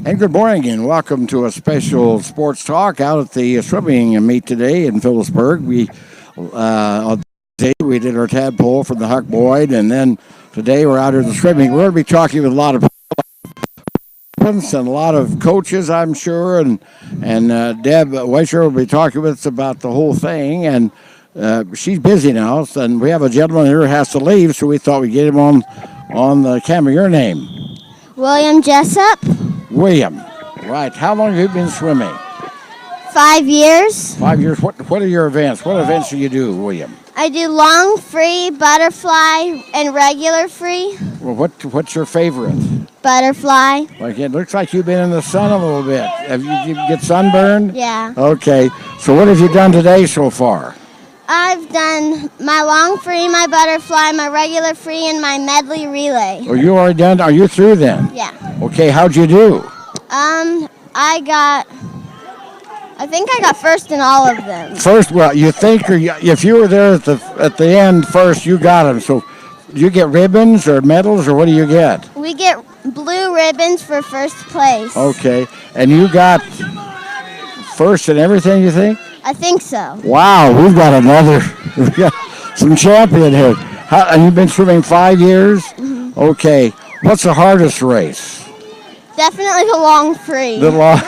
And good morning and welcome to a special sports talk out at the swimming meet today in Phillipsburg. On today we did our tadpole from the Huck Boyd, and then today we're out here at the swimming. We're going to be talking with a lot of participants and a lot of coaches, I'm sure, and Deb Weischer will be talking with us about the whole thing. And she's busy now, and we have a gentleman here who has to leave, so we thought we'd get him on the camera. Your name? William Jessup. William. Right. How long have you been swimming? 5 years. 5 years. What are your events? What events do you do, William? I do long free, butterfly, and regular free. Well, what's your favorite? Butterfly. Like, it looks like you've been in the sun a little bit. Have you get sunburned? Yeah. Okay. So what have you done today so far? I've done my long free, my butterfly, my regular free, and my medley relay. Are you already done? Are you through then? Yeah. Okay. How'd you do? I think I got first in all of them. First, well, you think, or if you were there at the end first, you got them. So, do you get ribbons or medals, or what do you get? We get blue ribbons for first place. Okay, and you got first in everything, you think? I think so. Wow, we've got some champion here. And you've been swimming 5 years? Mm-hmm. Okay, what's the hardest race? Definitely the long free. The long.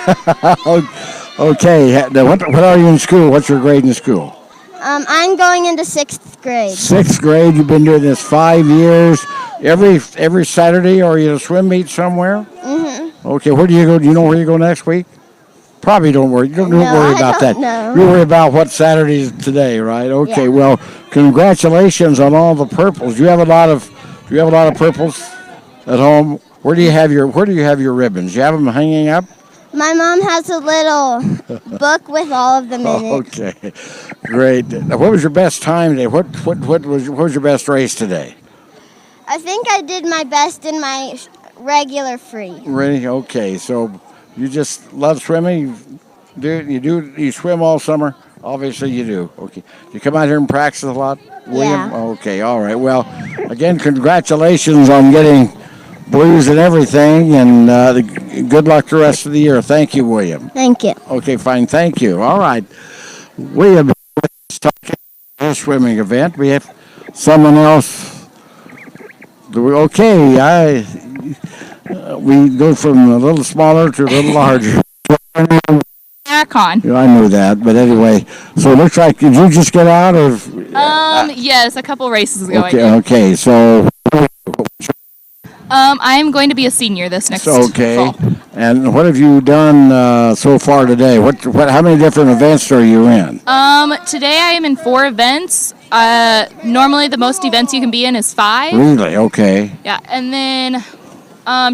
Okay, now what are you in school? What's your grade in school? I'm going into 6th grade. 6th grade. You've been doing this 5 years. Every Saturday, or are you at a swim meet somewhere? Mm-hmm. Okay, where do you go? Do you know where you go next week? Probably don't worry. Don't worry about that. No. You worry about what Saturday's today, right? Okay. Yeah. Well, congratulations on all the purples. Do you have a lot of purples at home? Where do you have your ribbons? You have them hanging up? My mom has a little book with all of them in it. Okay, great. Now, what was your best time today? What was your best race today? I think I did my best in my regular free. Ready? Okay. So you just love swimming. You swim all summer? Obviously you do. Okay. You come out here and practice a lot, William? Yeah. Okay. All right. Well, again, congratulations on getting blues and everything, and good luck the rest of the year. Thank you, William. Thank you. Okay, fine. Thank you. All right. William, let's talk about this swimming event. We have someone else. Okay, we go from a little smaller to a little larger. Con. I knew that, but anyway. So it looks like, did you just get out of? Yes, a couple races ago. Okay. So. I am going to be a senior this next fall. And what have you done so far today? How many different events are you in? Today I am in 4 events. Normally the most events you can be in is 5. Really? Okay. Yeah, and then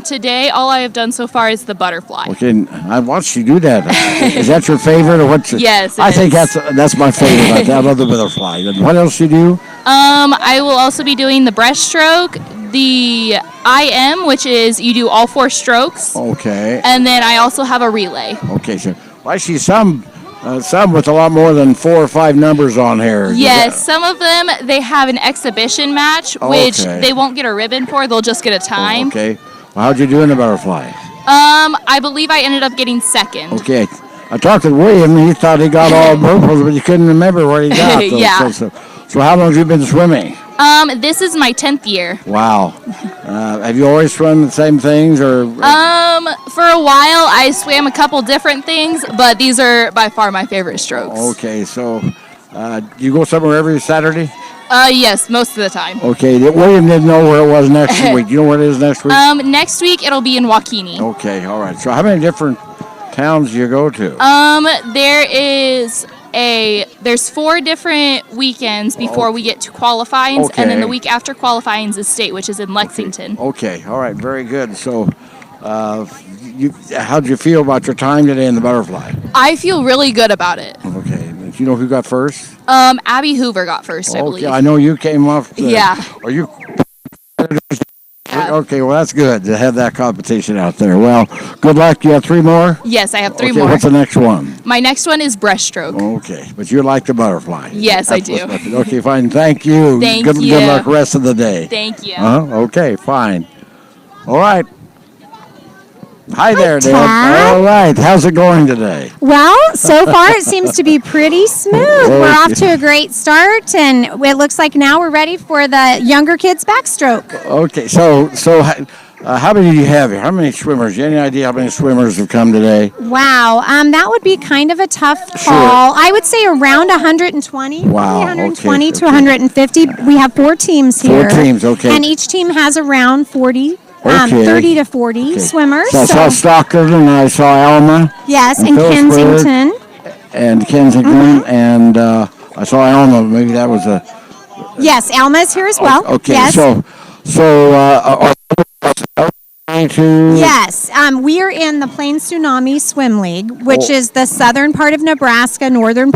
today all I have done so far is the butterfly. Okay, I watched you do that. Is that your favorite, or what's? Yes, I think that's my favorite. I love the butterfly. And what else you do? I will also be doing the breaststroke, the IM, which is you do all 4 strokes. Okay. And then I also have a relay. Okay, so I see some with a lot more than 4 or 5 numbers on here. Yes, some of them, they have an exhibition match, which they won't get a ribbon for. They'll just get a time. Okay. Well, how'd you do in the butterfly? I believe I ended up getting 2nd. Okay. I talked to William, and he thought he got all purples, but he couldn't remember where he got those. Yeah. So how long have you been swimming? This is my 10th year. Wow. Have you always swum the same things, or? For a while I swam a couple different things, but these are by far my favorite strokes. Okay, so you go somewhere every Saturday? Yes, most of the time. Okay, William didn't know where it was next week. You know where it is next week? Next week it'll be in Waukene. Okay, all right. So how many different towns do you go to? There's 4 different weekends before we get to qualifyings, and then the week after qualifyings is state, which is in Lexington. Okay, all right, very good. So, how'd you feel about your time today in the butterfly? I feel really good about it. Okay, do you know who got first? Abby Hoover got first, I believe. Okay, I know you came off. Yeah. Are you? Okay, well, that's good to have that competition out there. Well, good luck. You have 3 more? Yes, I have 3 Okay, more. what's the next one? My next one is breaststroke. Okay, but you like the butterfly. Yes, I do. Okay, fine. Thank you. Thank Good you. luck rest of the day. Thank you. Okay, fine. All right. Hi there, Deb. Tad. All right. How's it going today? Well, so far it seems to be pretty smooth. We're off to a great start, and it looks like now we're ready for the younger kids' backstroke. Okay. So how many do you have here? How many swimmers? Any idea how many swimmers have come today? Wow, that would be kind of a tough Sure. call. I would say around 120, Wow, probably 120 okay, to okay. 150. We have 4 teams Four here. teams, okay. And each team has around 40, Okay. 30 to 40 Okay. swimmers. So I saw Stockton and I saw Alma yes, and and Phillipsburg. Kensington. and Kensington and I saw Alma. Maybe that was a Yes, Alma is here as well. okay. Yes. So are you to Yes, we are in the Plains Tsunami Swim League, which Oh. is the southern part of Nebraska, northern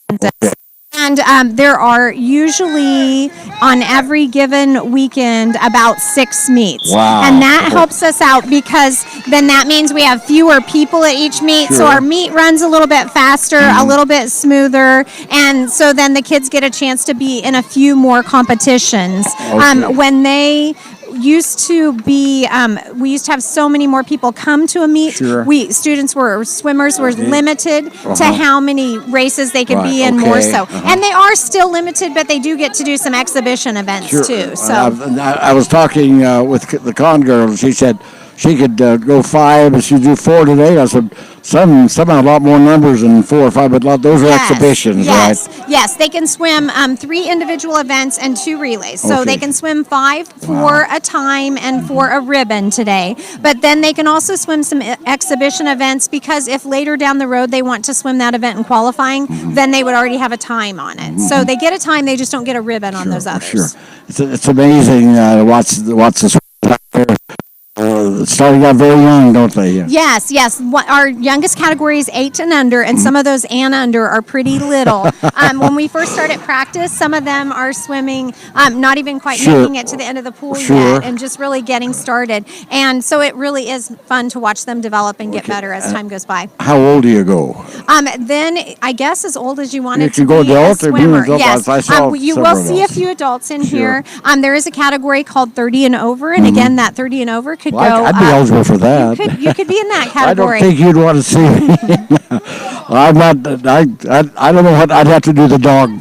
Kansas. And there are usually on every given weekend about 6 meets. Wow. And that helps us out because then that means we have fewer people at each meet. So Sure. our meet runs a little bit faster, a little bit smoother. And so then the kids get a chance to be in a few more competitions. Okay. When they used to be we used to have so many more people come to a meet. Sure. Swimmers were limited to Uh-huh. how many races they could be Right, in, more okay, so. uh-huh. And they are still limited, but they do get to do some exhibition events Sure. too. So I was talking with the con girl. She said she could go 5, but she'd do 4 today. I said some a lot more numbers than 4 or 5, but those are exhibitions, yes, right? Yes, they can swim 3 individual events and 2 relays. So Okay. they can swim 5 for a time and for a ribbon today. But then they can also swim some exhibition events because if later down the road they want to swim that event in qualifying, then they would already have a time on it. So they get a time, they just don't get a ribbon on those others. Sure. It's amazing to watch the swimmers out there. Starting out very young, don't they? Yes. Our youngest category is 8 and under, and some of those and under are pretty little. When we first started practice, some of them are swimming, not even quite Sure. making it to the end of the pool Sure. yet, and just really getting started. And so it really is fun to watch them develop and get better as time goes by. How old do you go? Then I guess as old as you wanted You to can go be adult a or be swimmer. adult. Yes, I saw you will several see a adults. few adults in Sure. here. There is a category called 30 and over, and again, that 30 and over could Well, go. I'd be eligible for that. You could be in that I don't category. think you'd want to see me. I'm not. I don't know what I'd have to do the dog.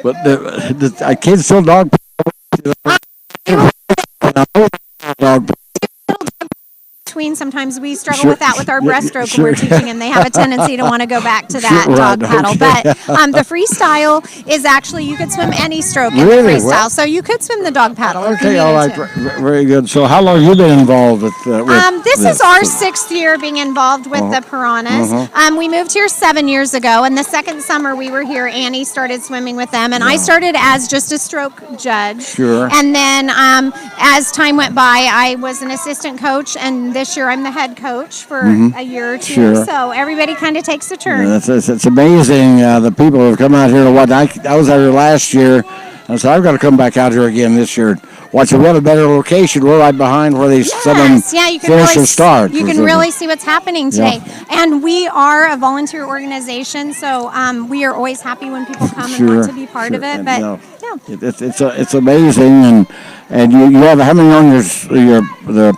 But I can't still dog. Dog. Between sometimes we struggle Sure. with that with our Yeah, breaststroke sure. when we're teaching, and they have a tendency to want to go back to that Sure, dog right, paddle. okay. But the freestyle is actually you could swim any stroke in Really? the freestyle, Well- so you could swim the dog paddle. if you Okay, all needed right, to. very good. So, how long have you been involved with? This is our 6th year being involved with the Piranhas. We moved here 7 years ago, and the second summer we were here, Annie started swimming with them, and I started as just a stroke judge. Sure. And then as time went by, I was an assistant coach, and this year I'm the head coach for a year or 2. Sure. So everybody kind of takes a turn. It's amazing the people who have come out here to watch. I was out here last year, and so I've got to come back out here again this year. Watch it. What a better location. We're right behind where they some of them Yeah, you can finish really and start. You can really see what's happening today. And we are a volunteer organization, so we are always happy when people come and want to be part of it. And, But no, yeah. it's amazing, and you have how many on the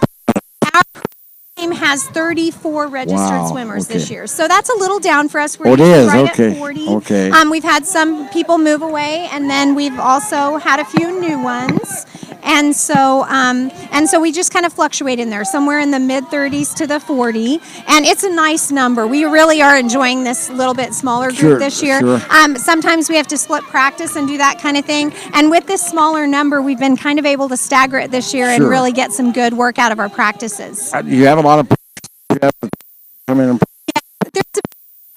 Team has 34 registered Wow, swimmers this okay. year, so that's a little down for us. We're Oh, it usually is, right okay, at 40. okay. We've had some people move away, and then we've also had a few new ones, and so we just kind of fluctuate in there, somewhere in the mid 30s to the 40, and it's a nice number. We really are enjoying this little bit smaller group Sure, this year. sure. Sometimes we have to split practice and do that kind of thing, and with this smaller number, we've been kind of able to stagger it this year and Sure. really get some good work out of our practices. You have a lot of. Come in and There's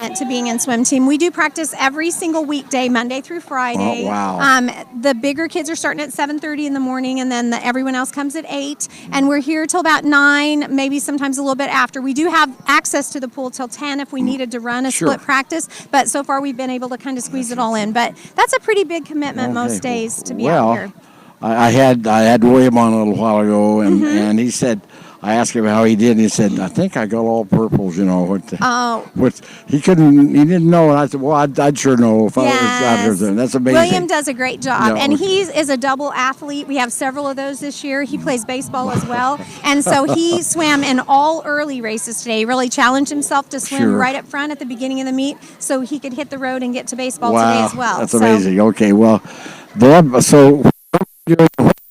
a to being in swim team. We do practice every single weekday, Monday through Friday. Oh, wow. The bigger kids are starting at 7:30 in the morning, and then everyone else comes at 8. And we're here till about 9, maybe sometimes a little bit after. We do have access to the pool till 10 if we needed to run a Sure. split practice. But so far, we've been able to kind of squeeze it all in. But that's a pretty big commitment most days to be out here. I had William on a little while ago, and he said, I asked him how he did, and he said, "I think I got all purples." You know what? Oh. What he couldn't, he didn't know, and I said, "Well, I'd sure know if I was out there." That's amazing. William does a great job, Yeah, and okay. he is a double athlete. We have several of those this year. He plays baseball as well, and so he swam in all early races today. He really challenged himself to swim Sure. right up front at the beginning of the meet, so he could hit the road and get to baseball today as well. That's So- amazing. Okay, well, Deb, so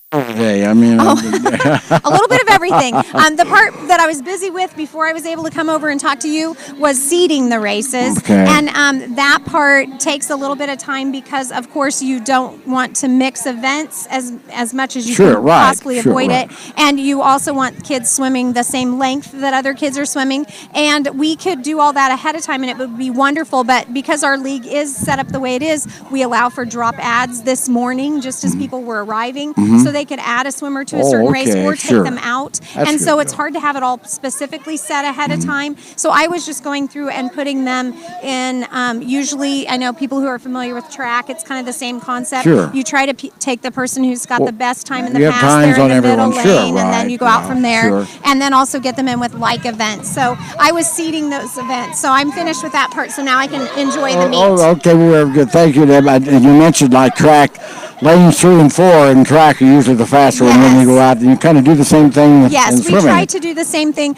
today, I mean, a little bit of everything. The part that I was busy with before I was able to come over and talk to you was seeding the races. Okay. And that part takes a little bit of time because, of course, you don't want to mix events as much as you Sure, can right, possibly sure, avoid right. it. And you also want kids swimming the same length that other kids are swimming. And we could do all that ahead of time and it would be wonderful. But because our league is set up the way it is, we allow for drop ads this morning just as people were arriving. So they could add a swimmer to a Oh, certain race okay, or take sure. them out. That's And so good, it's though. hard to have it all specifically set ahead of time. So I was just going through and putting them in. Usually, I know people who are familiar with track, it's kind of the same concept. Sure. You try to take the person who's got the best time in the you have pass times there in on the middle everyone. Sure, lane, and then right, you go out yeah, from there. sure. And then also get them in with like events. So I was seeding those events. So I'm finished with that part. So now I can enjoy the meet. Oh, okay, well, very good. Thank you, Deb. And you mentioned like track, lanes 3 and 4 in track are usually the faster one. When you Yes. go out, and you kind of do the same thing in Yes, we swimming. try to do the same thing,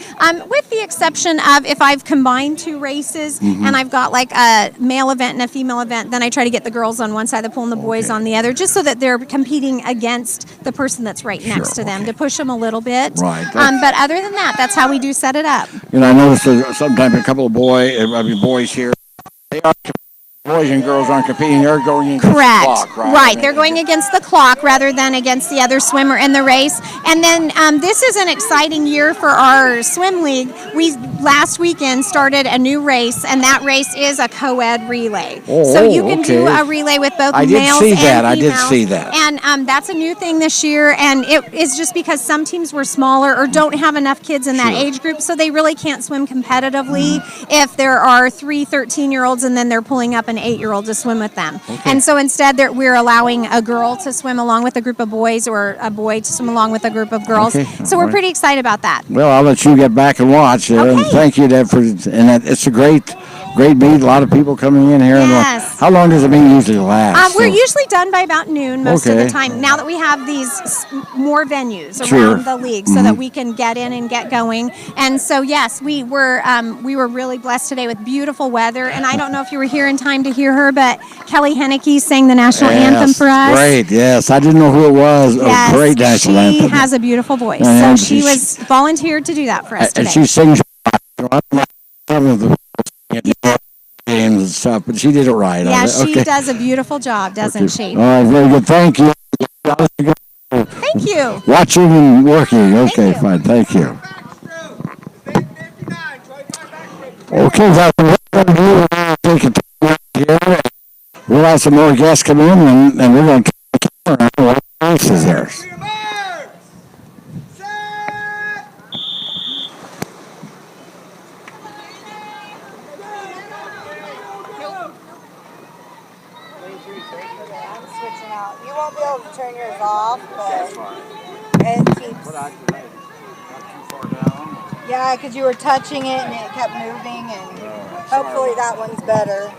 with the exception of if I've combined two races Mm-hmm. and I've got like a male event and a female event, then I try to get the girls on one side of the pool and the boys Okay. on the other, just so that they're competing against the person that's right next to them to push them a little bit. Right, But other than that, that's how we do set it up. You know, I noticed that sometimes a couple of boys here, they are boys and girls aren't competing. They're going against Correct. the clock, right? Right. They're going against the clock rather than against the other swimmer in the race. And then this is an exciting year for our swim league. We last weekend started a new race, and that race is a co-ed relay. So you can do okay. a relay with both I did males see and that. I females. did see that. And that's a new thing this year. And it is just because some teams were smaller or don't have enough kids in that Sure. age group, so they really can't swim competitively if there are 3 13-year-olds and then they're pulling up an 8-year-old to swim with them. And so instead we're allowing a girl to swim along with a group of boys or a boy to swim along with a group of girls. Okay, So all we're right. pretty excited about that. Well, I'll let you get back and watch. And Okay. thank you, Deb, it's a great meet. A lot of people coming in here. Yes. How long does the meet usually last? We're usually done by about noon most of Okay. the time. Now that we have these more venues Sure. around the league, so that we can get in and get going. And so yes, we were really blessed today with beautiful weather. And I don't know if you were here in time to hear her, but Kelly Henneke sang the national anthem for us. Great, yes. I didn't know who it was. Yes, A great national she anthem. has a beautiful voice, And so she she- was volunteered to do that for us And today. she sings. I don't know some of the games and stuff, but she did it right. Yeah, Okay. she does a beautiful job, doesn't she? All right, very good. Thank you. Thank you. Watching and working. Okay, you. fine. Thank you. Okay, that's what we're going to do. We're going to take a time here. We'll have some more guests come in, and we're going to take the camera around what else is there. I'm switching out. You won't be able to turn yours off, but it keeps. Yeah, because you were touching it and it kept moving, and hopefully that one's better.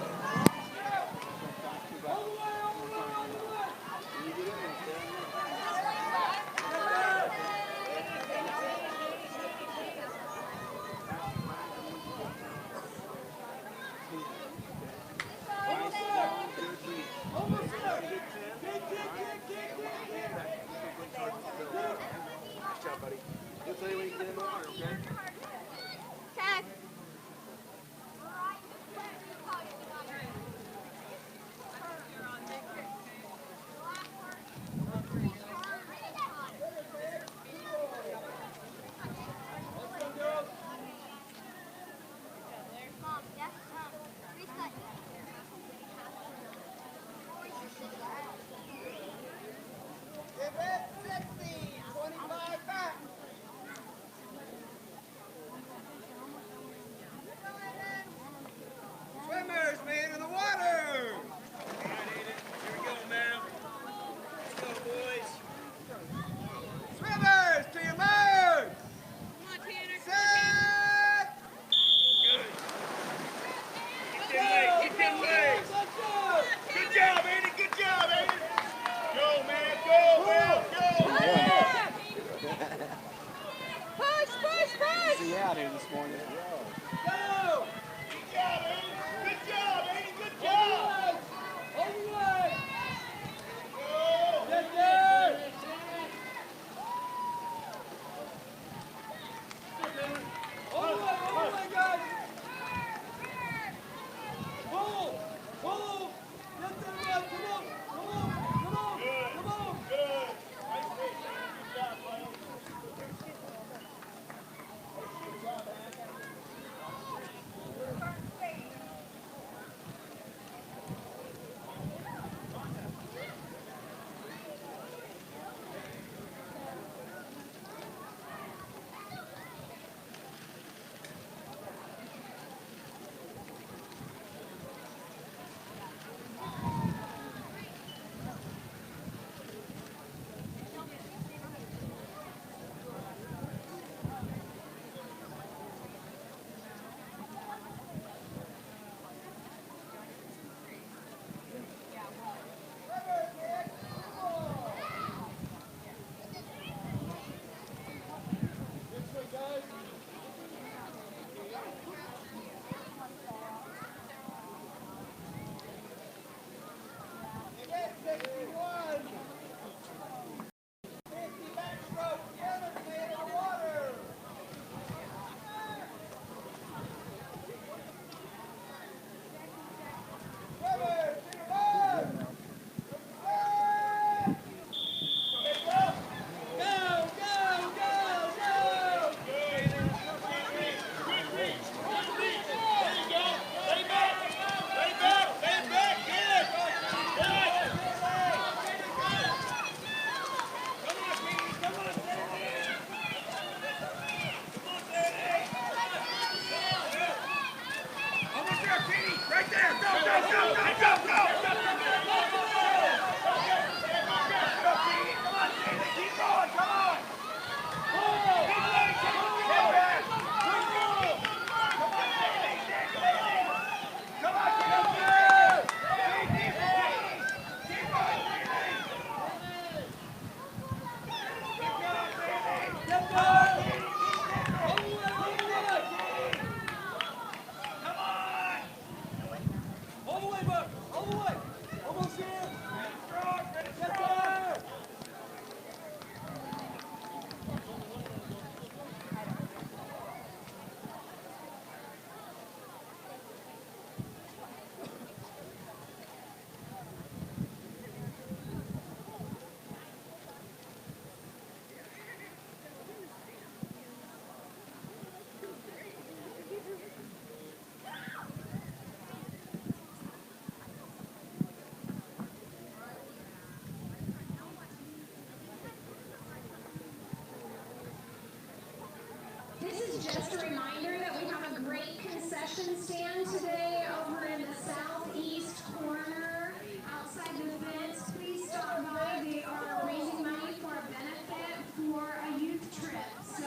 Just a reminder that we have a great concession stand today over in the southeast corner outside the fence. Please stop by. They are raising money for a benefit for a youth trip. So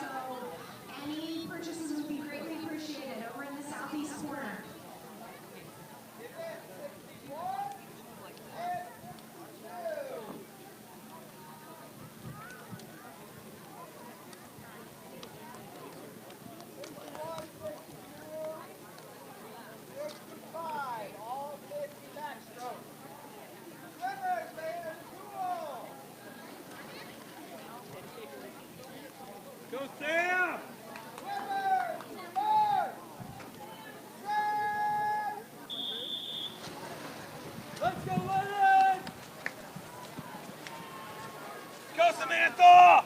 any purchases would be greatly appreciated over in the southeast corner. Go Sam! Let's go, Lennon! Go, Samantha!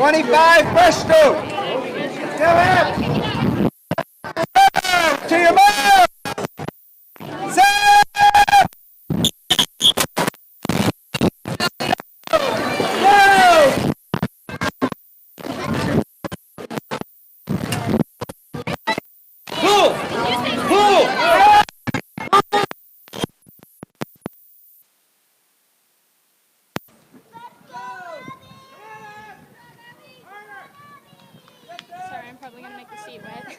25 breaststroke. Come up. To your mark. Set. Go. Cool. Sorry, I'm probably gonna make the seat wet.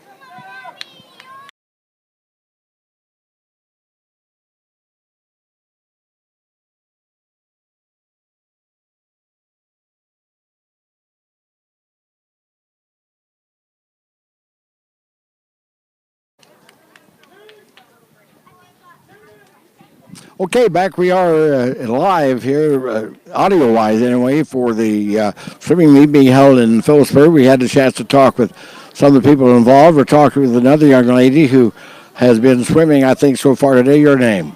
Okay, back we are live here, audio-wise anyway, for the swimming meet being held in Phillipsburg. We had the chance to talk with some of the people involved. We're talking with another young lady who has been swimming, I think, so far today. Your name?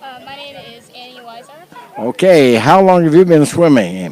My name is Annie Weiser. Okay, how long have you been swimming?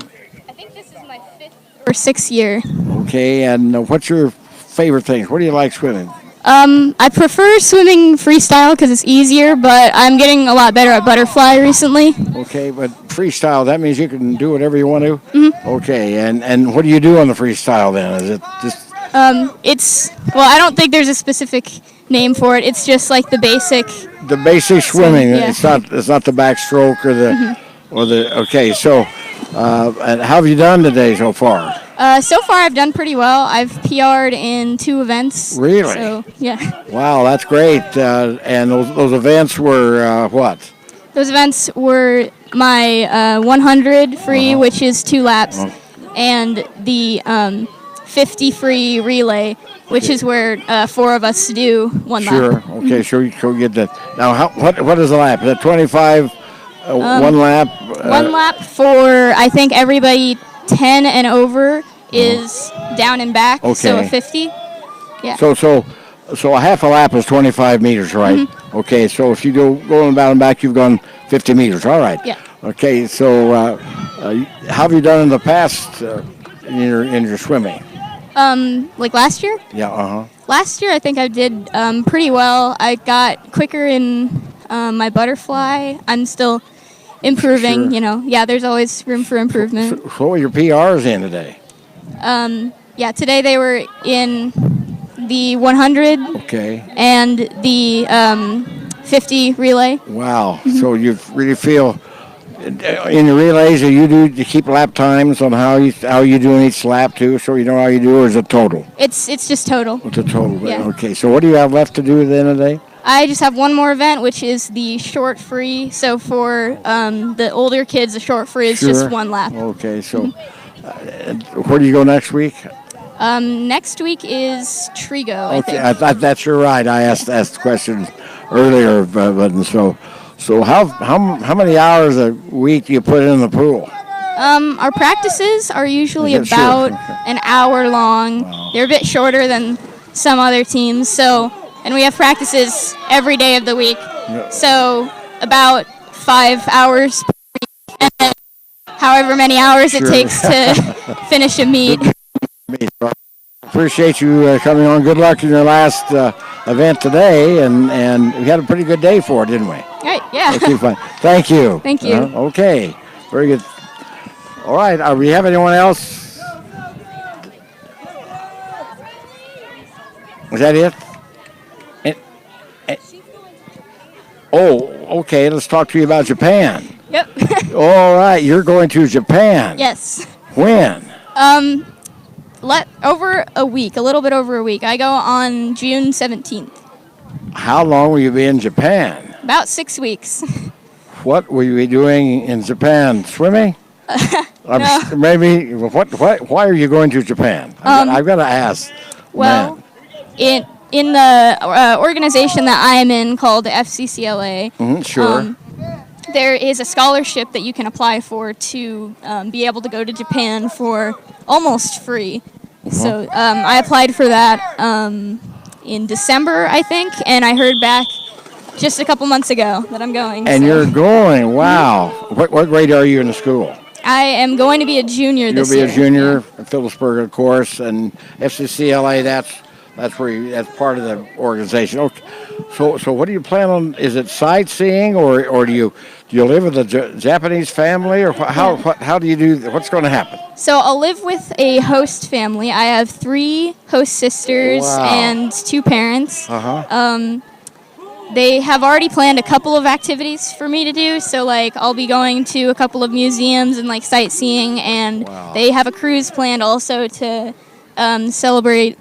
I think this is my 5th or 6th year. Okay, and what's your favorite things? What do you like swimming? I prefer swimming freestyle because it's easier, but I'm getting a lot better at butterfly recently. Okay, but freestyle, that means you can do whatever you want to? Mm-hmm. Okay, and what do you do on the freestyle then? Is it just... I don't think there's a specific name for it. It's just like the basic... The basic swimming. Yeah. It's not the backstroke or the... Mm-hmm. Or the... Okay, so, and how have you done today so far? So far, I've done pretty well. I've PR'd in 2 events. Really? So, yeah. Wow, that's great. And those events were what? Those events were my 100 free, which is 2 laps, and the 50 free relay, which is where 4 of us do 1 lap. Sure. Okay, sure. You get that. Now, what is the lap? Is that 25? 1 lap? 1 lap for, I think, everybody 10 and over is down and back. Okay. So a 50. Yeah. So a half a lap is 25 meters, right? Mm-hmm. Okay, so if you go about and back, you've gone 50 meters. All right. Yeah. Okay, so how have you done in the past in your swimming? Like last year? Yeah. Last year, I think I did pretty well. I got quicker in my butterfly. I'm still improving, Sure. you know. Yeah, there's always room for improvement. So what were your PRs in today? Yeah, today they were in the 100 Okay. and the 50 relay. Wow. So you really feel in the relays that you do to keep lap times on how you do in each lap too, so you know how you do, or is it total? It's just total. It's a total. Yeah. Okay. So what do you have left to do at the end of the day? I just have one more event, which is the short free. So for the older kids, the short free is just 1 lap. Okay. So where do you go next week? Next week is Trigo, I Okay, think. that's your right. I asked the question earlier, but so how many hours a week do you put in the pool? Our practices are usually Is it sure? about Okay. an hour long. Wow. They're a bit shorter than some other teams. And we have practices every day of the week. Yeah. So about 5 hours per week, and then however many hours it Sure. takes to finish a meet. Appreciate you coming on. Good luck in your last event today, and we had a pretty good day for it, didn't we? Right, yeah. Okay, fine. Thank you. Thank you. Okay, very good. All right, we have anyone else? Is that it? Oh, okay. Let's talk to you about Japan. Yep. All right, you're going to Japan. Yes. When? Over a week, a little bit over a week. I go on June 17th. How long will you be in Japan? About 6 weeks. What will you be doing in Japan? Swimming? No. Maybe. Why are you going to Japan? I've got to ask. Well, Man. in the organization that I am in called the FCCLA, Sure. there is a scholarship that you can apply for to be able to go to Japan for almost free. So I applied for that in December, I think, and I heard back just a couple months ago that I'm going. And so. you're going. Wow. What grade are you in the school? I am going to be a junior this You'll year. be a junior at Phillipsburg, of course, and FCCLA. That's that's part of the organization. Okay. So what do you plan on? Is it sightseeing, or do you live with a Japanese family, or how do you do? What's going to happen? So I'll live with a host family. I have 3 host sisters Wow. and 2 parents. Uh-huh. They have already planned a couple of activities for me to do. So like I'll be going to a couple of museums and like sightseeing, and Wow. they have a cruise planned also to celebrate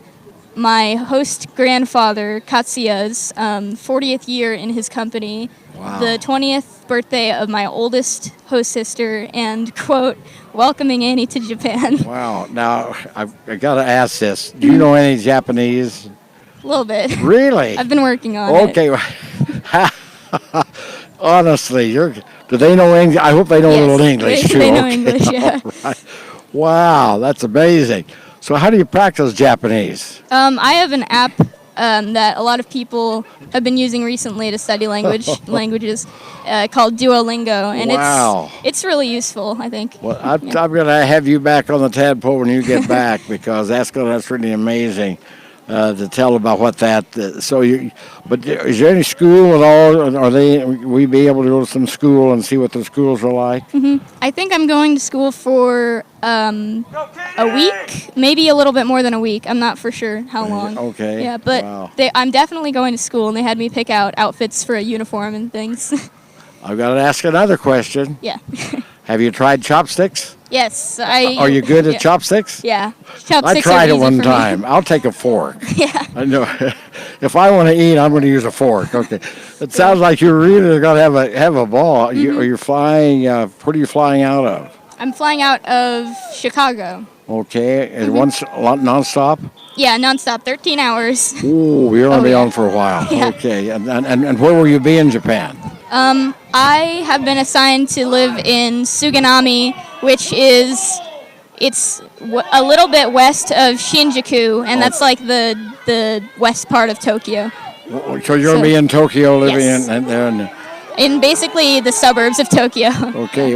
my host grandfather Katsuya's 40th year in his company, Wow. the 20th birthday of my oldest host sister, and quote, welcoming Annie to Japan. Wow. Now I got to ask this. Do you know any Japanese? A little bit. Really? I've been working on it. Okay. Honestly, do they know English? I hope they know a Yes, little English too. they know Okay. English, yeah. All right. Wow, that's amazing. So how do you practice Japanese? I have an app that a lot of people have been using recently to study languages called Duolingo, and Wow. it's really useful, I think. Well, I'm going to have you back on the tadpole when you get back because that's really amazing to tell about what that. But is there any school at all? We be able to go to some school and see what the schools are like? I think I'm going to school for a week, maybe a little bit more than a week. I'm not for sure how long. Okay. Yeah, but Wow. I'm definitely going to school, and they had me pick out outfits for a uniform and things. I've got to ask another question. Yeah. Have you tried chopsticks? Yes, Are you good at yeah. chopsticks? Yeah. I Chopsticks are tried it easy one for me. time. I'll take a fork. Yeah. I know. If I want to eat, I'm going to use a fork. Okay. It sounds like you really got to have a ball. Mm-hmm. Are you flying? Where are you flying out of? I'm flying out of Chicago. Okay. And Mm-hmm. nonstop? Yeah, nonstop, 13 hours. Ooh, you're going to be yeah. on for a while. Yeah. Okay. And where will you be in Japan? I have been assigned to live in Suganami, which is a little bit west of Shinjuku, and that's like the west part of Tokyo, So you're going to be in Tokyo living Yes. in there. in basically the suburbs of Tokyo. Okay.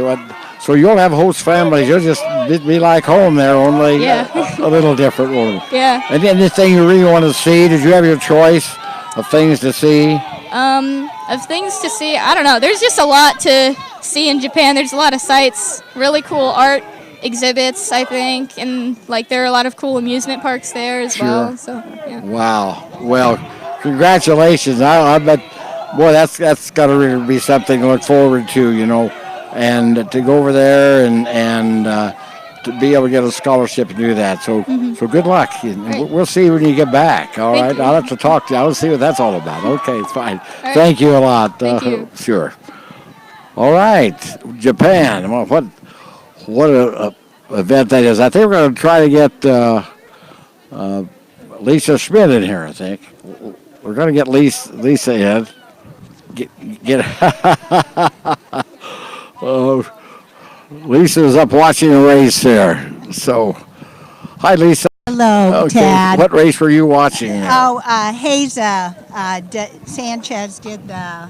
So you'll have host families. You'll just be like home there, only Yeah. a little different. Yeah. And anything you really want to see? Did you have your choice of things to see? Of things to see, I don't know. There's just a lot to see in Japan. There's a lot of sights, really cool art exhibits, I think, and like there are a lot of cool amusement parks there as well. So yeah. Wow. Well, congratulations. I bet, boy, that's got to really be something to look forward to, and to go over there and to be able to get a scholarship and do that. So good luck. We'll see when you get back. All Thank right. you. I'll have to talk to you. I'll see what that's all about. Okay, it's fine. right. Thank you a lot. Thank you. Sure. All right. Japan. Well, what a event that is. I think we're going to try to get Lisa Schmidt in here, I think. We're going to get Lisa in. Get Lisa's up watching a race there. So, hi, Lisa. Hello, Okay, Tad. what race were you watching there? Haza Sanchez did the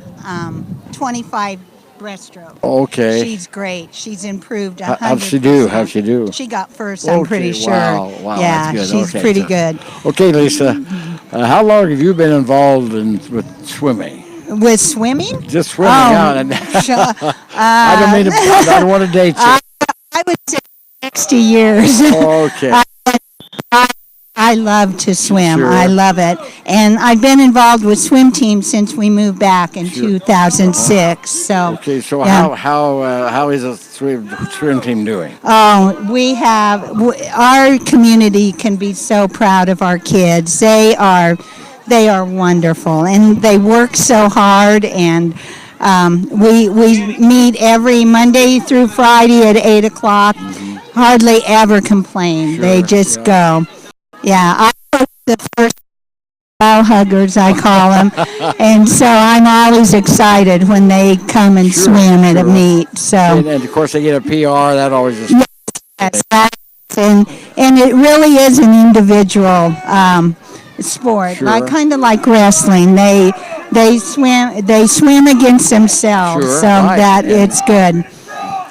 25 breaststroke. Okay. She's great. She's improved 100%. How'd she do? How'd she do? She got first, I'm pretty Okay, sure. wow, yeah, that's good. she's Okay, pretty so- good. Okay, Lisa. How long have you been involved with swimming? With swimming? Just swimming Oh, out. And I don't mean to. I don't want to date you. I would say 60 years. Okay. I love to swim. Sure. I love it. And I've been involved with swim team since we moved back in 2006. So Okay. So yeah. how is a swim team doing? we have our community can be so proud of our kids. They are wonderful, and they work so hard. And we meet every Monday through Friday at 8:00. Hardly ever complain. They Sure, just yeah. go. Yeah, I was the first ball huggers, I call them, and so I'm always excited when they come and Sure, swim at a sure. meet. So. And of course they get a PR. That always is. Yes, and it really is an individual sport, Sure. kind of like wrestling. They swim against themselves, Sure, so right, that yeah. it's good.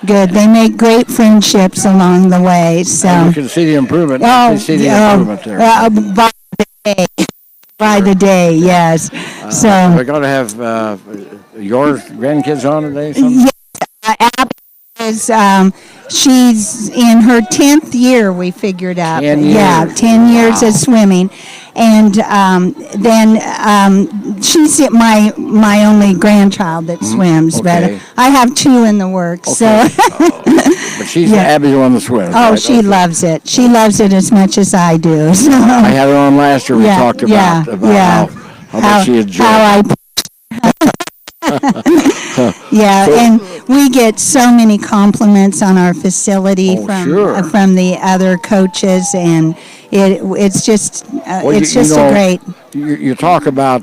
Good. They make great friendships along the way. So. And you can see the improvement. Oh, you can see the yeah, improvement there. by the day. by the day. Yes. So We're going to have your grandkids on today. Something? Abby is she's in her 10th year. We figured out. 10 Yeah, years. 10 years Wow. of swimming, and then she's my only grandchild that swims. okay. But I have 2 in the works. So. But she's Yeah. Abby's one that swims. Oh, right? she Okay. loves it. She loves it as much as I do. So. I had her on last year. We Yeah, talked yeah, about yeah. how much she enjoyed. How yeah, So- and we get so many compliments on our facility Oh, from sure. from the other coaches, and it's just Well, it's you just know, a great. You talk about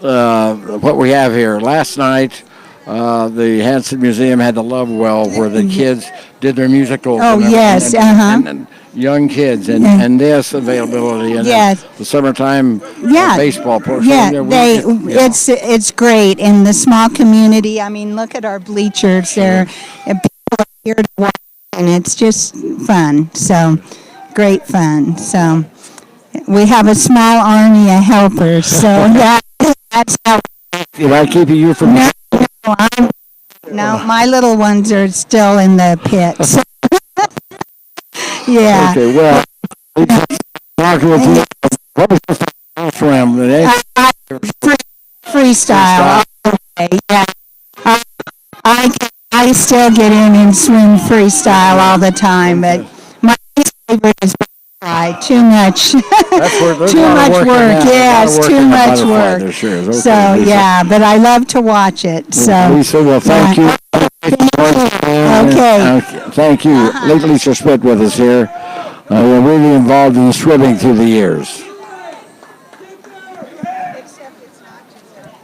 what we have here. Last night, the Hanson Museum had the Love Well where the kids did their musicals. Oh, and yes, and young kids and this availability and then Yes. the summertime Yeah, baseball portion. Yeah, we- it's great, and the small community. I mean, look at our bleachers there, and people are here to watch, and it's just fun. So, great fun. So, we have a small army of helpers. So that's how. Did I keep you from? No, my little ones are still in the pits. Yeah. Okay, well, talking with you. What was your first swim today? Freestyle. Okay, yeah. I still get in and swim freestyle all the time, but my favorite is butterfly. Too much. That's where there's a Too lot of much work in work. that. A lot Yes, of work too in the much butterfly, work. there sure is. Okay, So Lisa. yeah, but I love to watch it. So Lisa, well, thank you. Okay. Thank you. Lisa Schmidt with us here. We're really involved in swimming through the years.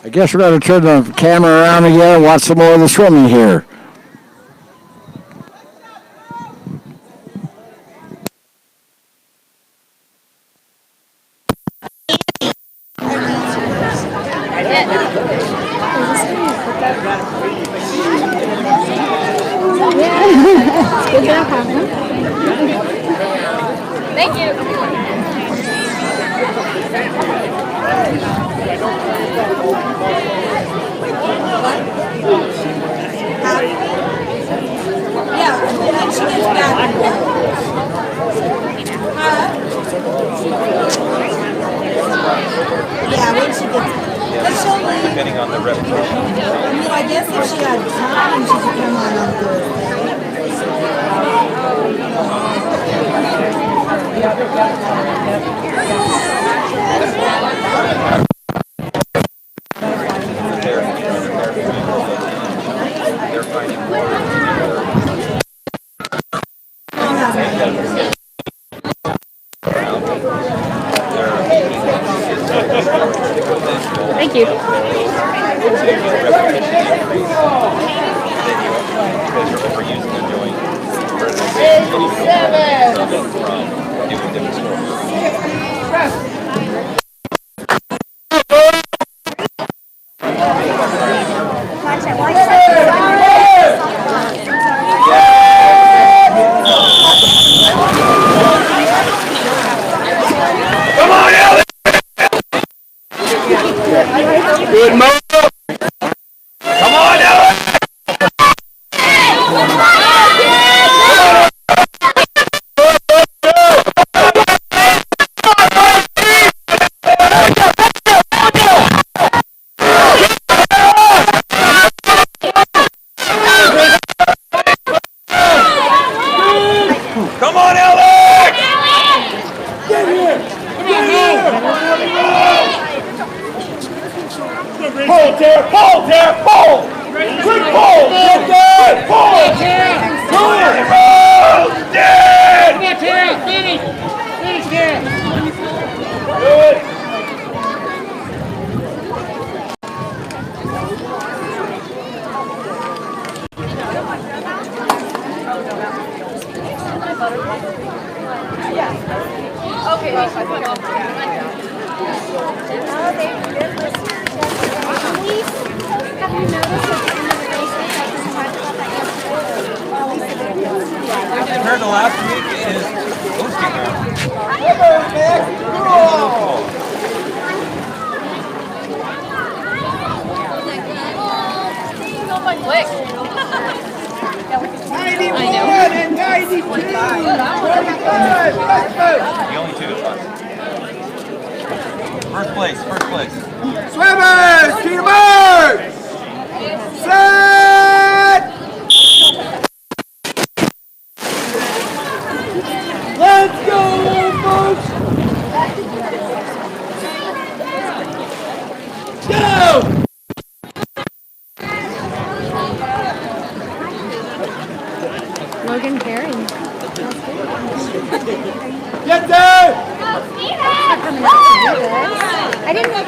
I guess we're going to turn the camera around again and watch some more of the swimming here. Thank you. Yeah, when she gets, but she'll leave. Depending on the repetition. I mean, I guess if she had time, she could come on Thursday. Thank you. Come on, Ellie! Good move! Come on, Ellie! Come on, Ellie! Get here! Get here! Pull, Tara! Pull, Tara! Pull! Quick pull! Get good! Pull! Pull it! Roll! Dead! Come on, Tara! Finish! Finish, Tara! Good! Compared to last week, it is boosting her. going quick. 91 and 92. 45. Let's move. The only two is fine. First place, first place. Swimmers to the mark. Set. Let's go, folks. Go. Logan Perry. Get there. I didn't know.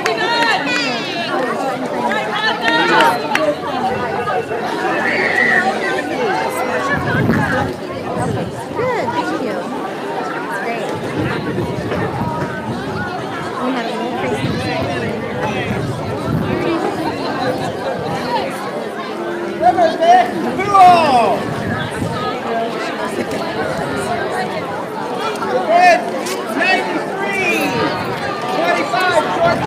Good, thank you. That's great. We had a little crazy. Swimmers, man. Cool. Red, 93. 25 short.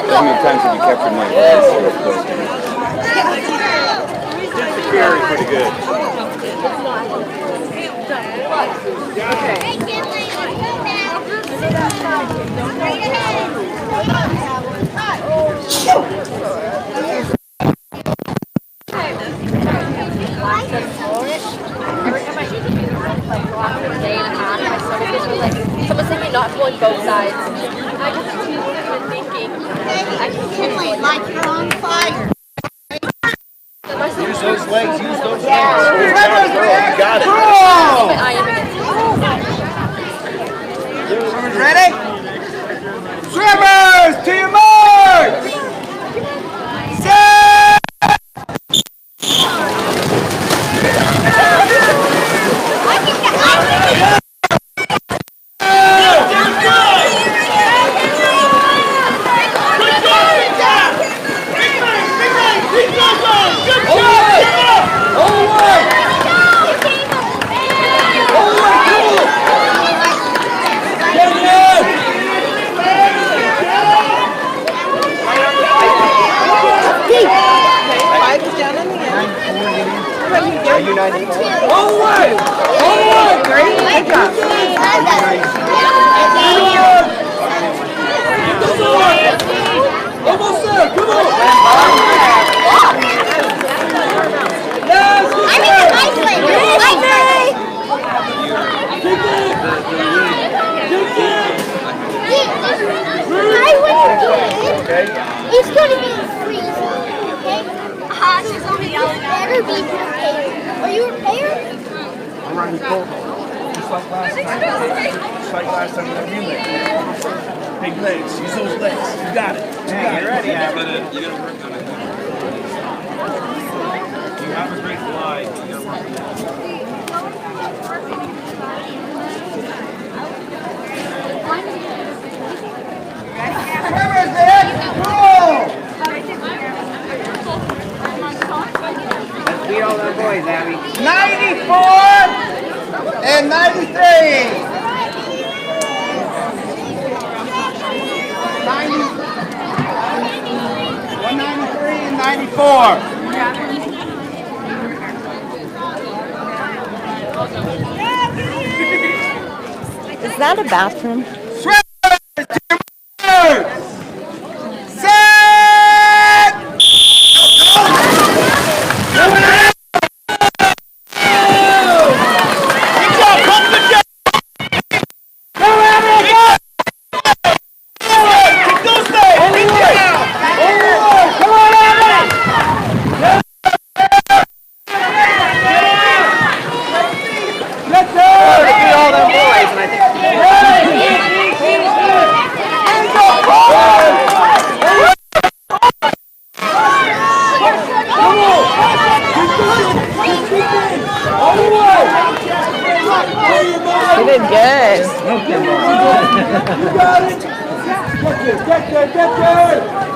How many times have you captured my voice? Very pretty good. Someone said you're not pulling both sides. I just been thinking. I can like you're on fire. Use those legs, use those legs. You got it. I am Swimmers ready? Swimmers to your mark! Set! It's going to be in freeze, okay? You better be prepared. Are you prepared? I'm running cold. Just like last time. Just like last time with you legs. Big legs. Use those legs. You got it. You got it. Ready? You gotta work on it. You have a great fly. You gotta work on it. Swimmers, man! Cool! Let's beat all them boys, Abby. 94 and 93. Is that a bathroom? You did good. You got it. Get good.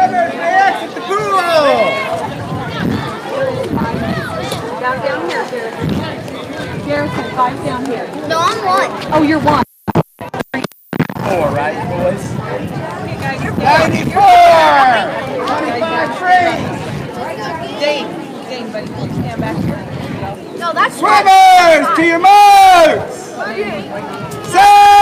Exit the pool! Down here, Garrison, 5 down here. No, I'm one. Oh, you're 1. 4, right, boys? 94! 25 trees! Dane, buddy, stand back here. No, that's Swimmers, to your marks! Set!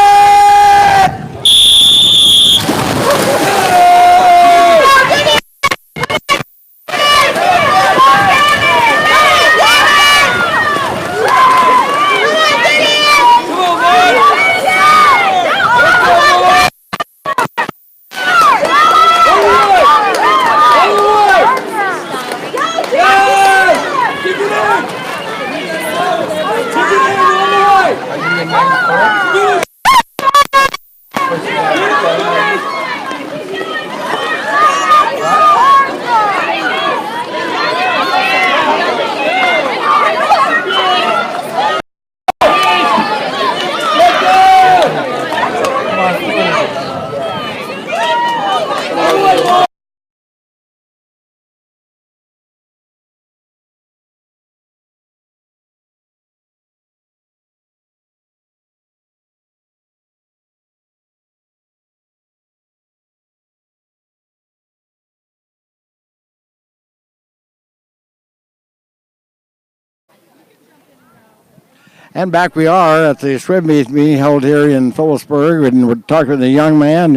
And back we are at the swim meet being held here in Phillipsburg, and we're talking to the young man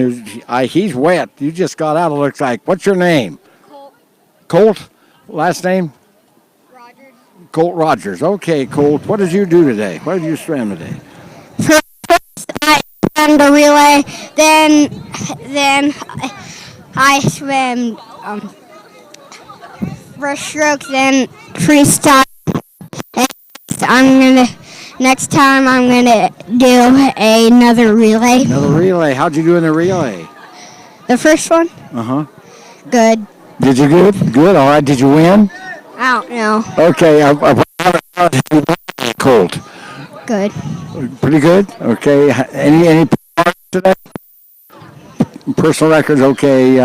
he's wet. You just got out, it looks like. What's your name? Colt. Colt? Last name? Rogers. Colt Rogers. Okay, Colt. What did you do today? What did you swim today? I swam the relay, then I swam first stroke, then freestyle. Next time I'm gonna do another relay. Another relay. How'd you do in the relay? The first one, Uh-huh. good. Did you good? Good. All right. Did you win? I don't know, Okay. Colt. good. Pretty good. Okay. Any parts today? Personal records. Okay.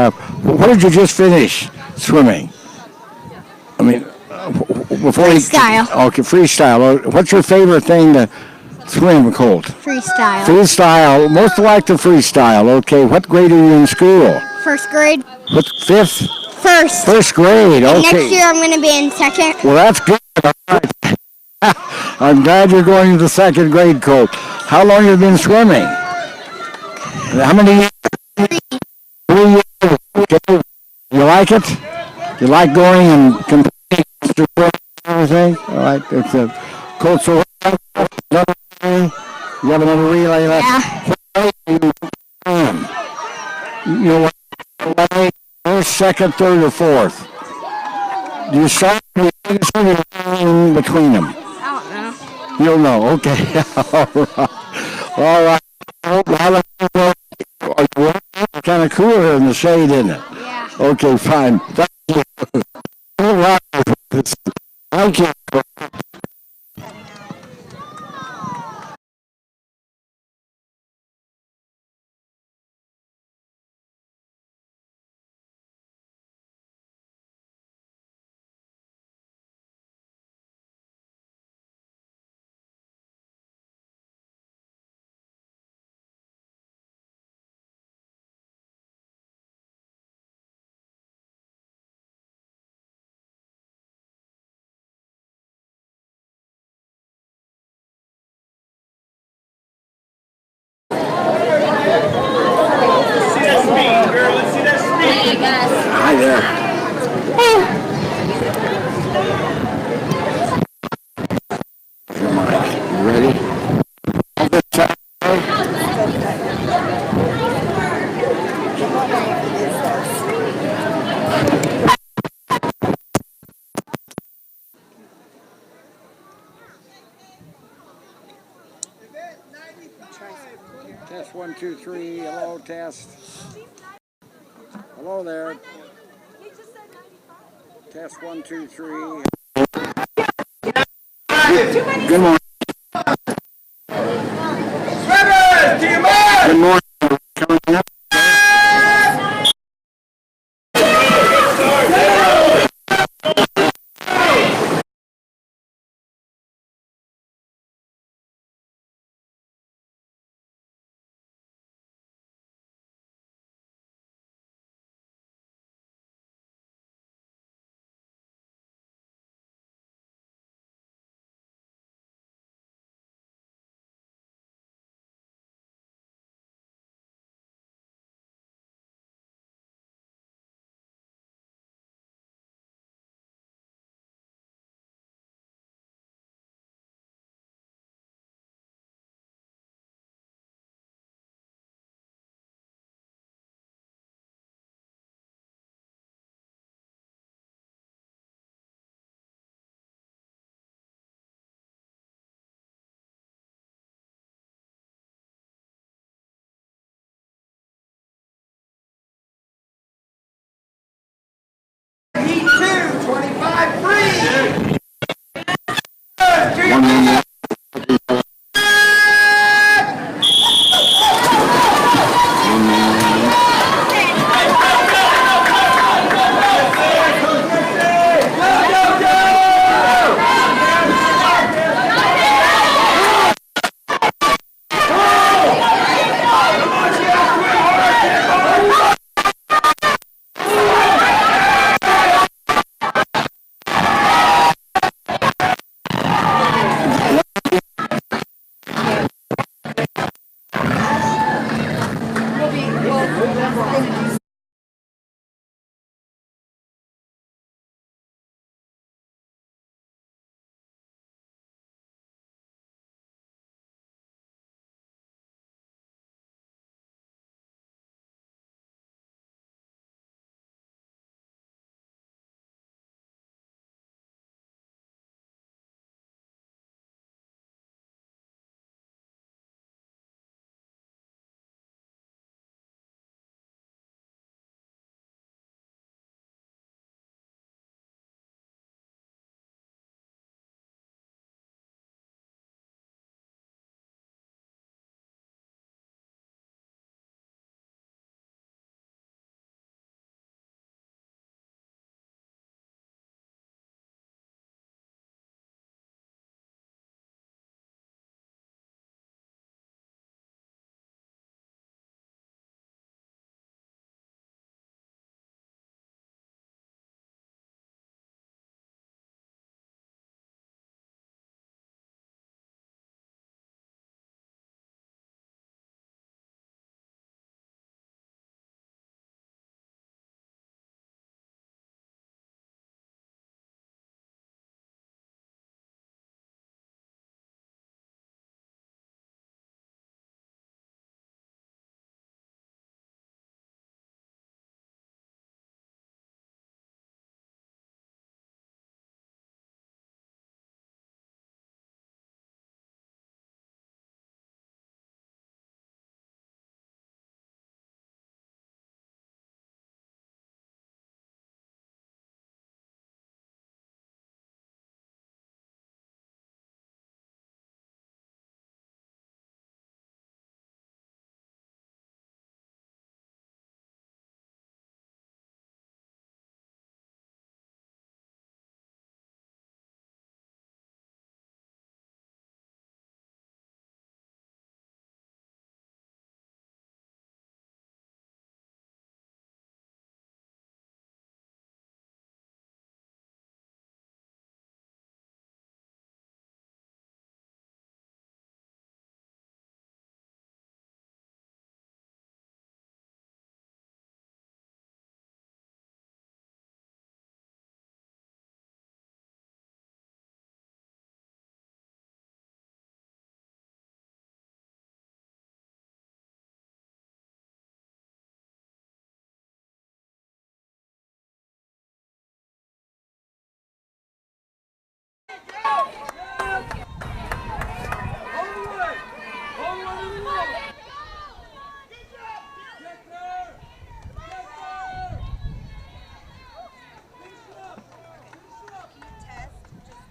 What did you just finish swimming? I mean, before Freestyle. Okay, freestyle. What's your favorite thing to swim, Colt? Freestyle. Freestyle. Most like the freestyle. Okay. What grade are you in school? First grade. What, fifth? First. First grade. Okay. Next year I'm gonna be in second. Well, that's good. All right. I'm glad you're going to the second grade, Colt. How long have you been swimming? How many years? 3 years. Okay. You like it? You like going and competing against your friends and everything? All right. That's it. Colt, so you have another relay left? Yeah. You know what? First, second, third, or fourth? Do you start in between them? I You'll know. Okay. All right. All right. Kind of cooler here in the shade, isn't it? Yeah. Okay, fine. Thank you. All right. Thank you. You ready? Test 1, 2, 3. Hello, test. Hello there. Test 1, 2, 3. Good morning. Good morning. Coming up.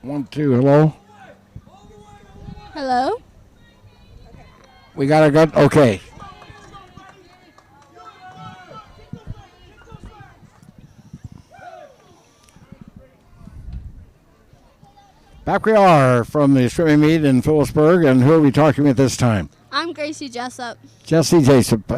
1, 2, hello. Hello? We got a good. Okay. Back we are from the swimming meet in Phillipsburg, and who are we talking with this time? I'm Gracie Jessup. Jesse Jessup.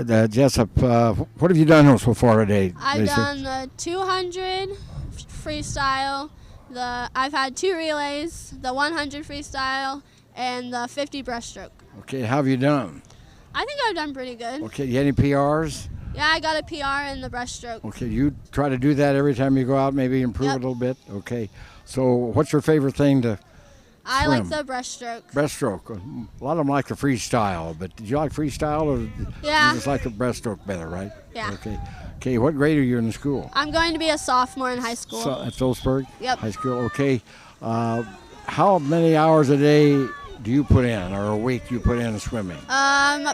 What have you done so far today? I've Gracie? done the 200 freestyle, I've had 2 relays, the 100 freestyle, and the 50 breaststroke. Okay, how have you done? I think I've done pretty good. Okay, you any PRs? Yeah, I got a PR in the breaststroke. Okay, you try to do that every time you go out, maybe improve a little bit? Okay, so what's your favorite thing to I swim? like the breaststroke. Breaststroke. A lot of them like the freestyle, but did you like freestyle or Yeah. you just like the breaststroke better, right? Yeah. Okay. Okay, what grade are you in the school? I'm going to be a sophomore in high school. So, at Phillipsburg? Yep. High school, okay. How many hours a day do you put in, or a week you put in swimming?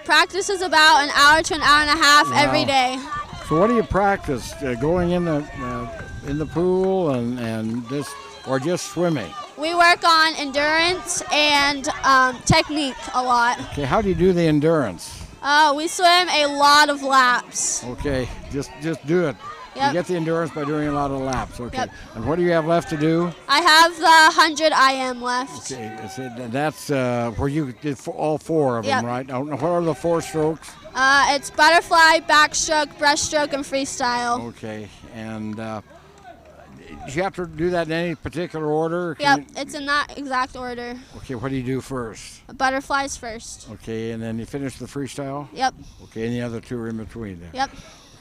Practice is about an hour to an hour and a half every Wow. day. So what do you practice? Going in the pool and just swimming? We work on endurance and technique a lot. Okay, how do you do the endurance? We swim a lot of laps. Okay, just do it. Yep. You get the endurance by doing a lot of laps. Okay. Yep. And what do you have left to do? I have the 100 IM left. Okay, that's where you did all 4 of them, Yep. right? Now, what are the 4 strokes? It's butterfly, backstroke, breaststroke, and freestyle. Okay, and do you have to do that in any particular order? Yep, it's in that exact order. Okay, what do you do first? Butterflies first. Okay, and then you finish the freestyle? Yep. Okay, and the other 2 are in between there. Yep.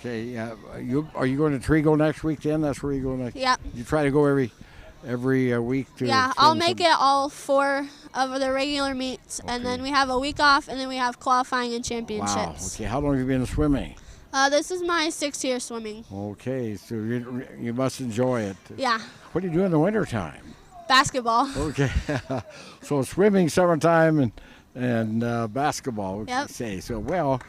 Okay, are you going to Trigo next week then? That's where you go next? Yep. You try to go every week to Yeah, I'll swim make some- it all 4 of the regular meets, and then we have a week off, and then we have qualifying and Wow. championships. Okay, how long have you been swimming? This is my 6th year swimming. Okay, so you must enjoy it. Yeah. What do you do in the wintertime? Basketball. Okay, so swimming, summertime, and basketball. Yep. Say so. Well,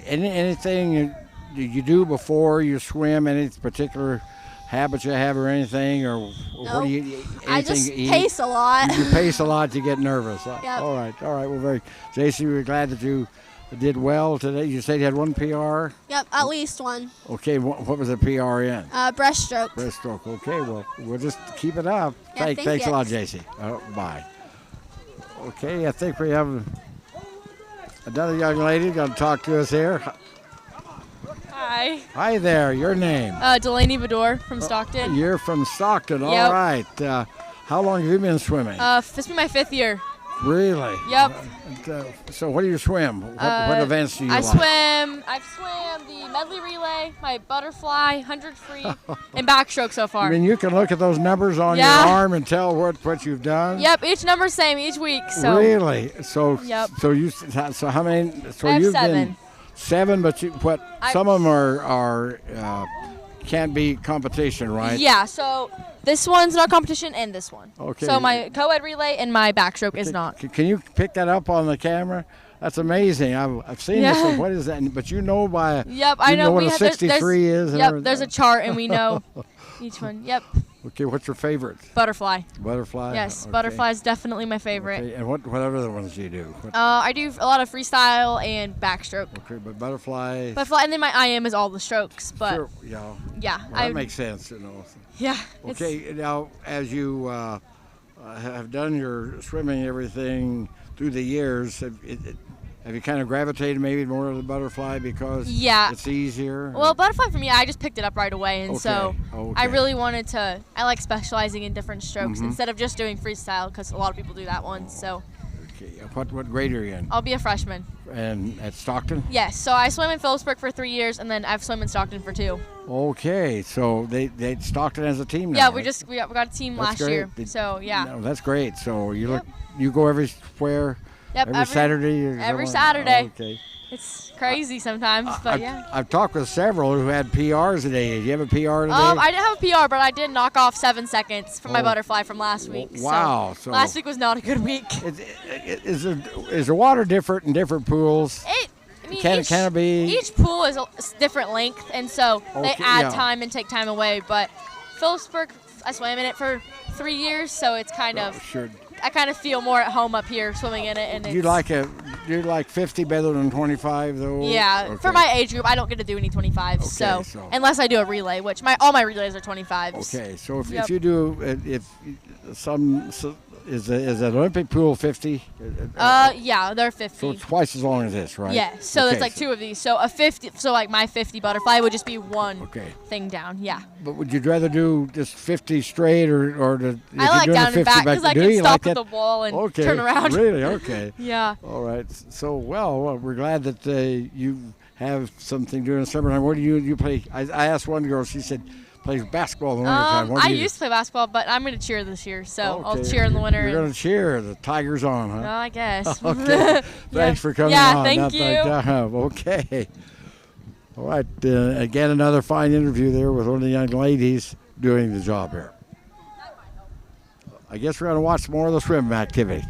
anything you do before you swim? Any particular habits you have, or anything, or what do you? Anything I just you eat? pace a lot. You pace a lot to get nervous. Yep. All right. Well, JC, we're glad that you did well today. You said you had 1 PR. Yep, at least one. Okay, what was the PR in? Breaststroke. Breaststroke. Okay, well, we'll just keep it up. Yeah, thank Thanks a you. lot, JC. Bye. Okay, I think we have another young lady going to talk to us here. Hi. Hi there. Your name? Delaney Vidor from Stockton. You're from Stockton. All Yep. right. How long have you been swimming? This will be my 5th year. Really? Yep. So what do you swim? What events do you like? I've swam the medley relay, my butterfly, 100 free, and backstroke so far. I mean, you can look at those numbers on Yeah. your arm and tell what you've done. Yep, each number's same each week. So Really? So Yep. so how many? So I have you've 7. been 7, but some of them are can't be competition, right? Yeah, so this one's not competition and this one. Okay. So my co-ed relay and my backstroke is not. Can you pick that up on the camera? That's amazing. I've seen Yeah. this. What is that? But you know by. Yep, I you know. what we a have 63 is. and Yep, everything? there's a chart and we know each one. Yep, Okay, what's your favorite? butterfly. Butterfly. Yes, Okay. butterfly is definitely my favorite. Okay, and what other ones do you do? I do a lot of freestyle and backstroke. Okay, but butterfly. Butterfly, and then my IM is all the strokes. But Sure, yeah. yeah, Well, that makes sense, you know. yeah. it's- Okay, now as you have done your swimming and everything through the years, have you kind of gravitated maybe more to the butterfly because Yeah. it's easier? Well, butterfly for me, I just picked it up right away, and so Okay, I okay. really wanted to. I like specializing in different strokes Mhm. instead of just doing freestyle because a lot of people do that one. So Okay, what grade are you in? I'll be a freshman. And at Stockton? Yes. So I swam in Phillipsburg for 3 years, and then I've swum in Stockton for 2. Okay, so they Stockton as a team now. Yeah, right? we got a team That's last year. great. So yeah. No, that's great. So you go everywhere. Yep, Every Saturday. or every something? Saturday. Okay. It's crazy sometimes, but yeah. I've talked with several who had PRs today. Did you have a PR today? I didn't have a PR, but I did knock off 7 seconds from my butterfly from last week. Wow. So last week was not a good week. Is the water different in different pools? Can it be? Each pool is a different length, and so they add time and take time away. But Phillipsburg, I swam in it for 3 years, so it's kind of. Sure. I kind of feel more at home up here swimming in it, and Do you like 50 better than 25 though? Yeah, Okay. for my age group, I don't get to do any 25s, so unless I do a relay, which all my relays are 25s. Okay, so if you do is an Olympic pool 50? Yeah, they're 50. So it's twice as long as this, right? Yeah, so okay, it's like 2 of these. So a 50, so like my 50 butterfly would just be one thing down. Yeah. But would you rather do just 50 straight or I like down and back because I can stop at the wall and turn around. Really? Okay. Yeah. All right. So well, we're glad that you have something during the summertime. What do you play? I asked one girl. She said plays basketball in the wintertime. I used to play basketball, but I'm going to cheer this year, so I'll cheer in the winter. You're going to cheer. The Tigers on, huh? No, I guess. Okay. Thanks for coming on. Yeah, thank you. Okay. All right. Again, another fine interview there with one of the young ladies doing the job here. I guess we're going to watch more of the swim activity.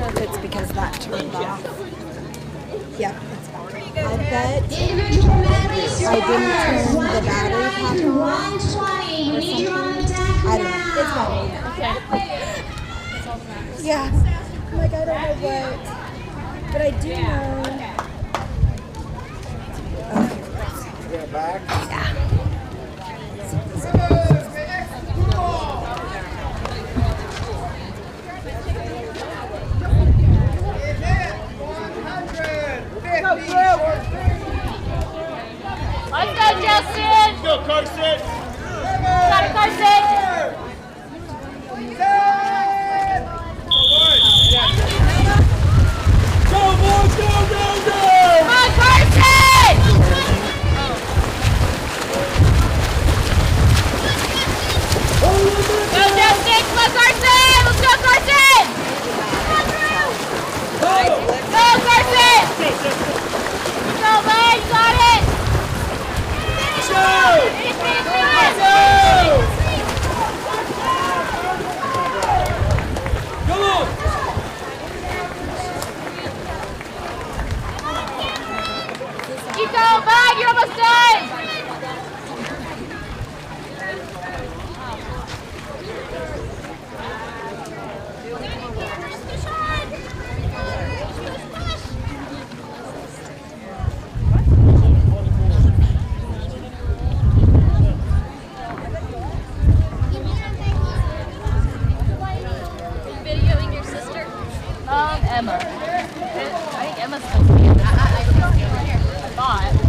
It's because that turned off. Yep, it's fine. I bet I didn't turn the battery pack on or something. I don't know. It's fine. Okay. Yeah. Like, I don't know what. But I do know. Yeah, back. Yeah. Let's go, Justin! Go, Carson! Got it, Carson! Go, boys, go, go, go! Come on, Carson! Emma. I think Emma's supposed to be in that. I thought.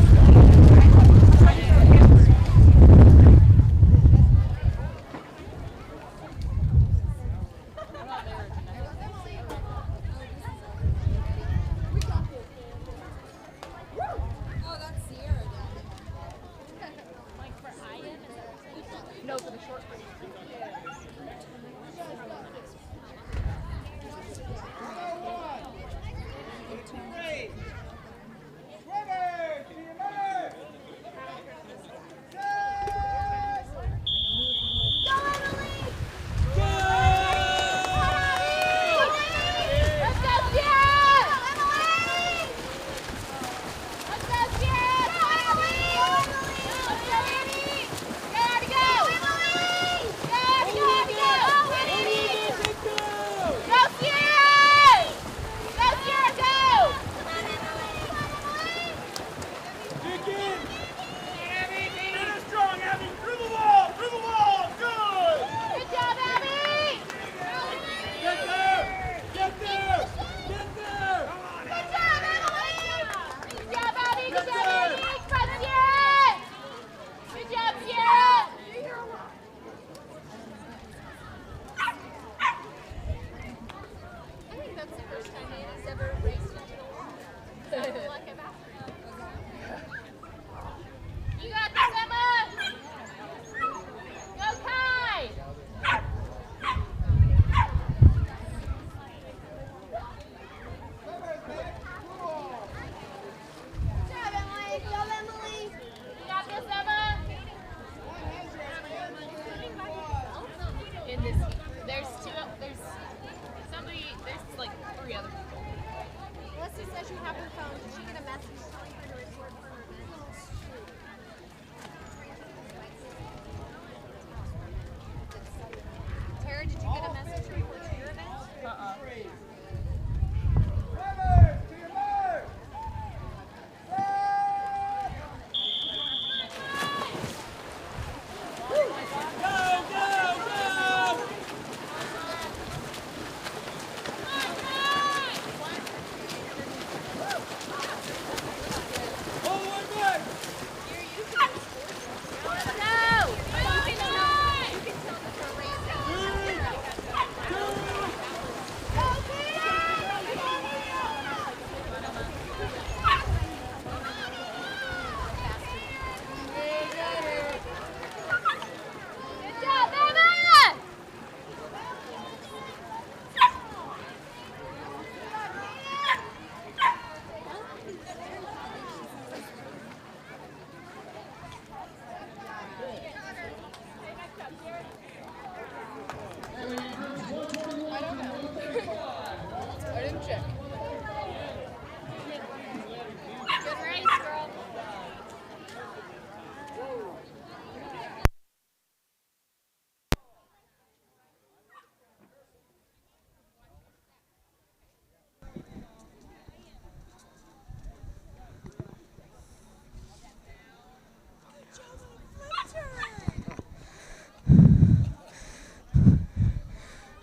No, for the short break.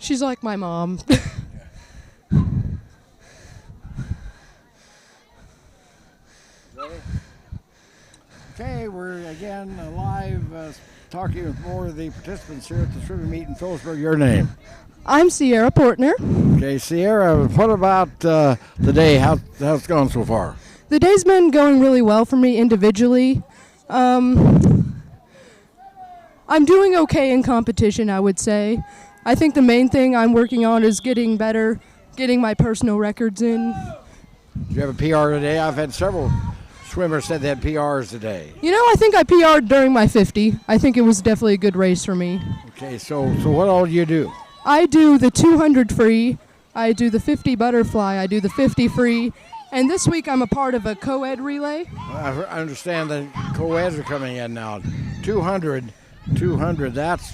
She's like my mom. Okay, we're again live talking with more of the participants here at the swimming meet in Phillipsburg. Your name? I'm Sierra Portner. Okay, Sierra, what about the day? How's it gone so far? The day's been going really well for me individually. I'm doing okay in competition, I would say. I think the main thing I'm working on is getting better, getting my personal records in. Did you have a PR today? I've had several swimmers said they had PRs today. You know, I think I PR'd during my 50. I think it was definitely a good race for me. Okay, so what all do you do? I do the 200 free, I do the 50 butterfly, I do the 50 free, and this week I'm a part of a co-ed relay. I understand that co-eds are coming in now. 200, that's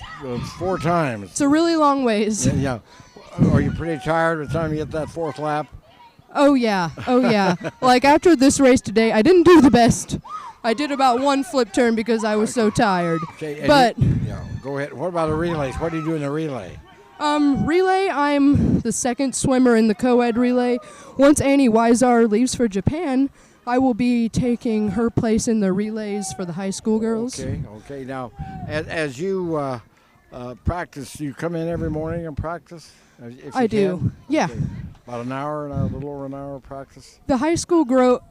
4 times. It's a really long ways. Yeah. Are you pretty tired by the time you get that 4th lap? Oh yeah. Like after this race today, I didn't do the best. I did about 1 flip turn because I was so tired. Okay, but go ahead. What about the relays? What do you do in the relay? Relay, I'm the second swimmer in the co-ed relay. Once Annie Weisar leaves for Japan, I will be taking her place in the relays for the high school girls. Okay. Now, as you practice, you come in every morning and practice? If you I do, can? yeah. Okay. About a little over an hour of practice? The high school group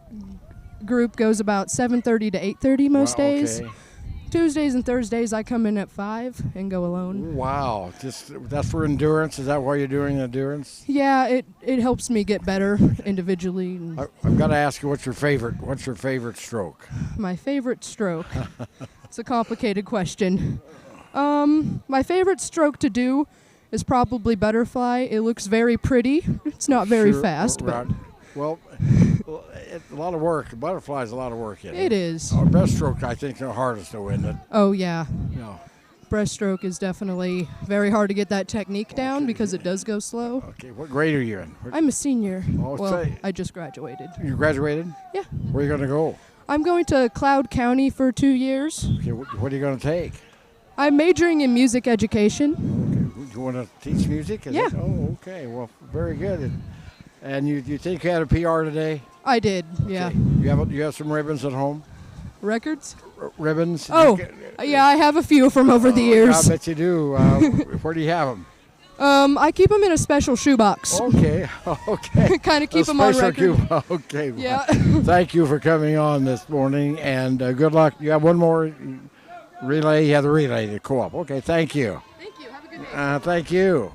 goes about 7:30 to 8:30 most days. Okay. Tuesdays and Thursdays, I come in at 5 and go alone. Wow. That's for endurance? Is that why you're doing endurance? Yeah, it helps me get better individually. And I've got to ask you, what's your favorite stroke? my favorite stroke. It's a complicated question. My favorite stroke to do is probably butterfly. It looks very pretty. It's not very Sure, fast, right. but Well, it's a lot of work. Butterfly's a lot of work. it is. Breaststroke, I think, the hardest though, isn't it? Oh, yeah. No. Breaststroke is definitely very hard to get that technique down because it does go slow. Okay, what grade are you in? I'm a senior. Oh, Well, say- I just graduated. You graduated? Yeah. Where are you going to go? I'm going to Cloud County for 2 years. Okay, what are you going to take? I'm majoring in music education. You want to teach music? Is Yeah. it? Oh, okay. Well, very good. And you think you had a PR today? I did, yeah. Okay. You have some ribbons at home? Records? Ribbons? Oh, yeah, I have a few from over the years. I bet you do. Where do you have them? I keep them in a special shoebox. Okay, okay. Kind of keep them on record. Okay. well, Yeah. Thank you for coming on this morning, and good luck. You have one more relay? You have the relay, the co-op. Okay, thank you. Thank you. Have a good day. Thank you.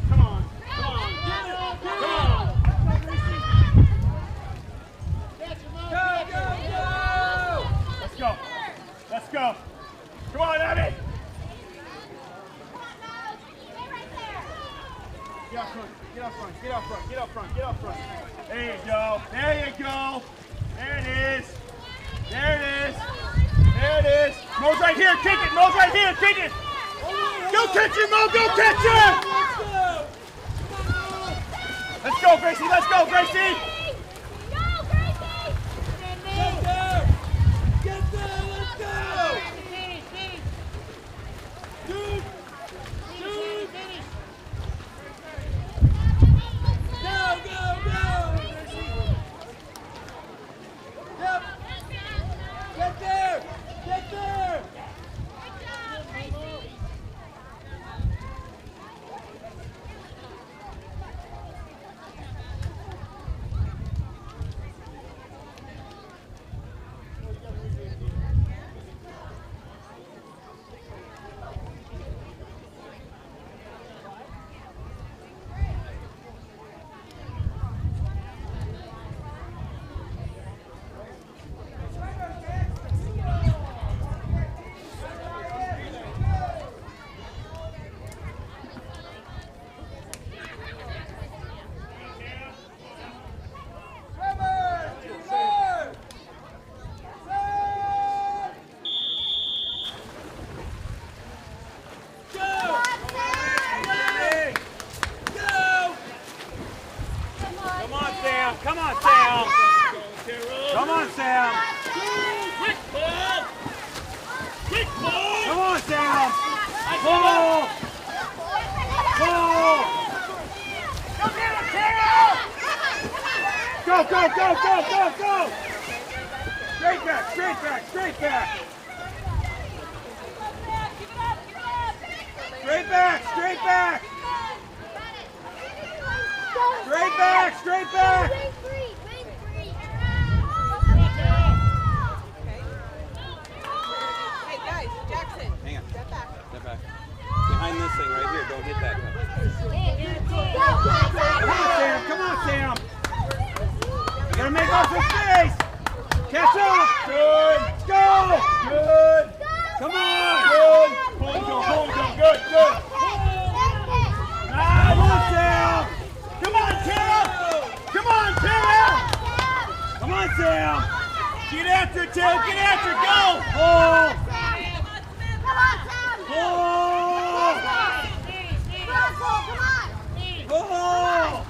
Come There you go. There you go. There it is. There it is. There it is. Mo's right here. Kick it. Mo's right here. Kick it. Go catch it, Mo. Go catch it. Let's go, Gracie. Let's go, Gracie. Come on, Sam. Come on, Sam. Quick ball. Quick ball. Come on, Sam. Ball. Ball. Go, go, go, go, go, go. Straight back, straight back, straight back. Straight back, straight back. Straight back, straight back. Hey guys, Jackson. Hang on. Step back. Step back. Behind this thing right here. Don't hit that. Come on, Sam. You gotta make up some space. Catch up. Good. Go. Good. Come on. Good. Hold go, hold go. Good, good. Come on, Sam. Come on, Tara. Come on, Tara. Come on, Sam. Get after it, Tara. Get after it. Go. Hold. Hold. Hold. Come on.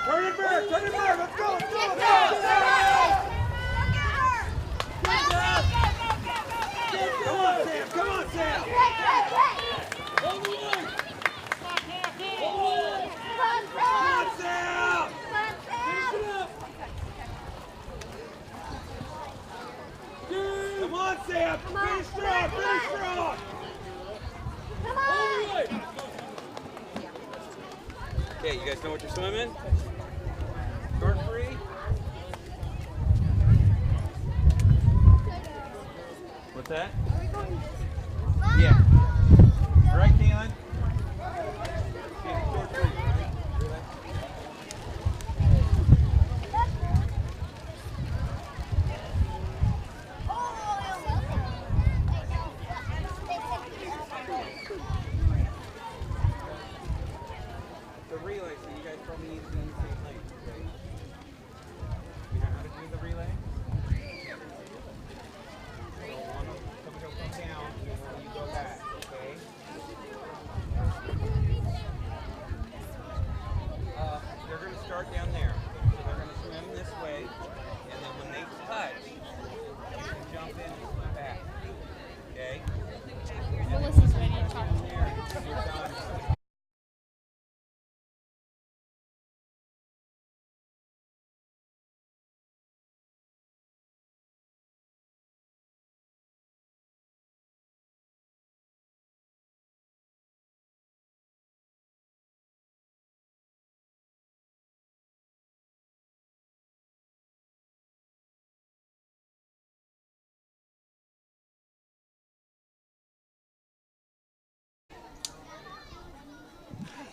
Turn it back. Turn it back. Let's go. Let's go. Let's go. Come on, Sam. Come on, Sam. Come on, Sam. Come on, Sam. Finish strong. Finish strong. Okay, you guys know what you're swimming? Start free. What's that? Yeah. All right, Keelan. Okay, start free. The relay, so you guys probably need to be in the same lane, okay? You know how to do the relay? So one of them will come down, and then you go back, okay? They're going to start down there. So they're going to swim this way, and then when they touch, you can jump in and swim back, okay? Melissa's ready to talk. There, you're done.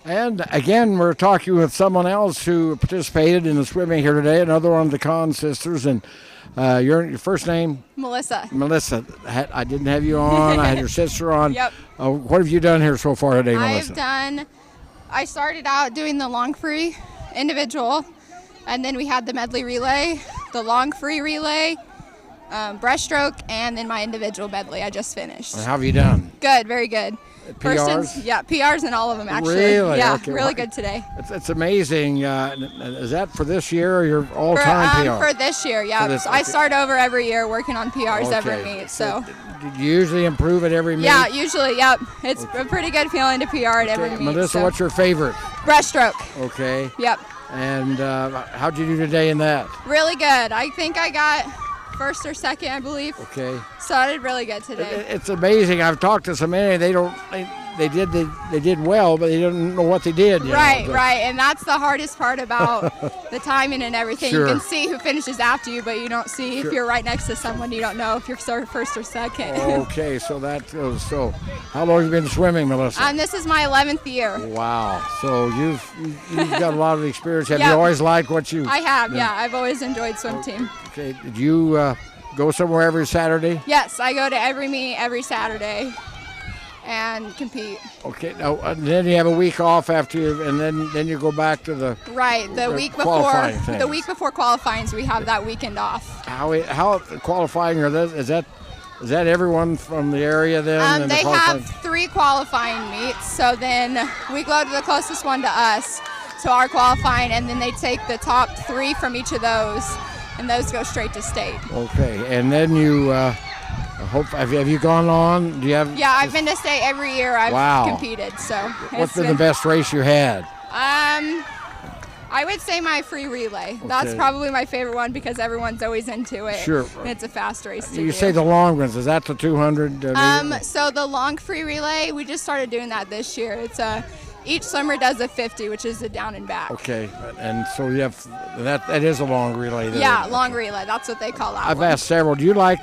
And again, we're talking with someone else who participated in the swimming here today, another one of the Kahn sisters. And your first name? Melissa. Melissa. I didn't have you on. I had your sister on. Yep. What have you done here so far today, Melissa? I started out doing the long free individual, and then we had the medley relay, the long free relay, breaststroke, and then my individual medley. I just finished. And how have you done? Good, very good. PRs? Yeah, PRs in all of them actually. Really? Yeah, Okay. really good today. It's amazing. Is that for this year or your all-time PR? For this year, yeah. For this- I okay. start over every year working on PRs every Okay. meet. So Did you usually improve at every meet? yeah, usually, yep. It's a pretty good feeling to PR at every Okay, meet. Melissa, so. what's your favorite? Breaststroke. Okay. Yep. And how'd you do today in that? Really good. I think I got first or second, I believe. Okay. So I did really good today. It's amazing. I've talked to so many. They did well, but they don't know what they did. you know. Right, right. And that's the hardest part about the timing and everything. Sure. You can see who finishes after you, but you don't see Sure. if you're right next to someone, you don't know if you're first or second. Okay, so that goes. So, how long have you been swimming, Melissa? This is my 11th year. Wow. So you've got a lot of experience. Have Yeah. you always liked what you? I have, yeah. I've always enjoyed swim team. Okay. Did you go somewhere every Saturday? Yes, I go to every meet every Saturday and compete. Okay. Now, then you have a week off after you, and then you go back to the. Right, the week before qualifying things. the week before qualifying, we have that weekend off. How qualifying are those? Is that everyone from the area then? in the They qualifying? have 3 qualifying meets, so then we go to the closest one to us, to our qualifying, and then they take the top 3 from each of those, and those go straight to state. Okay, and then you have you gone on? Do you have? Yeah, I've been to state every year I've Wow. competed, so. What's been the best race you had? I would say my free relay. That's Okay. probably my favorite one because everyone's always into it. Sure. And it's a fast race to You do. say the long ones. Is that the 200? So the long free relay, we just started doing that this year. It's each swimmer does a 50, which is a down and back. Okay, and so you have that is a long relay. Then. Yeah, long relay. That's what they call that. I've one. asked several. Do you like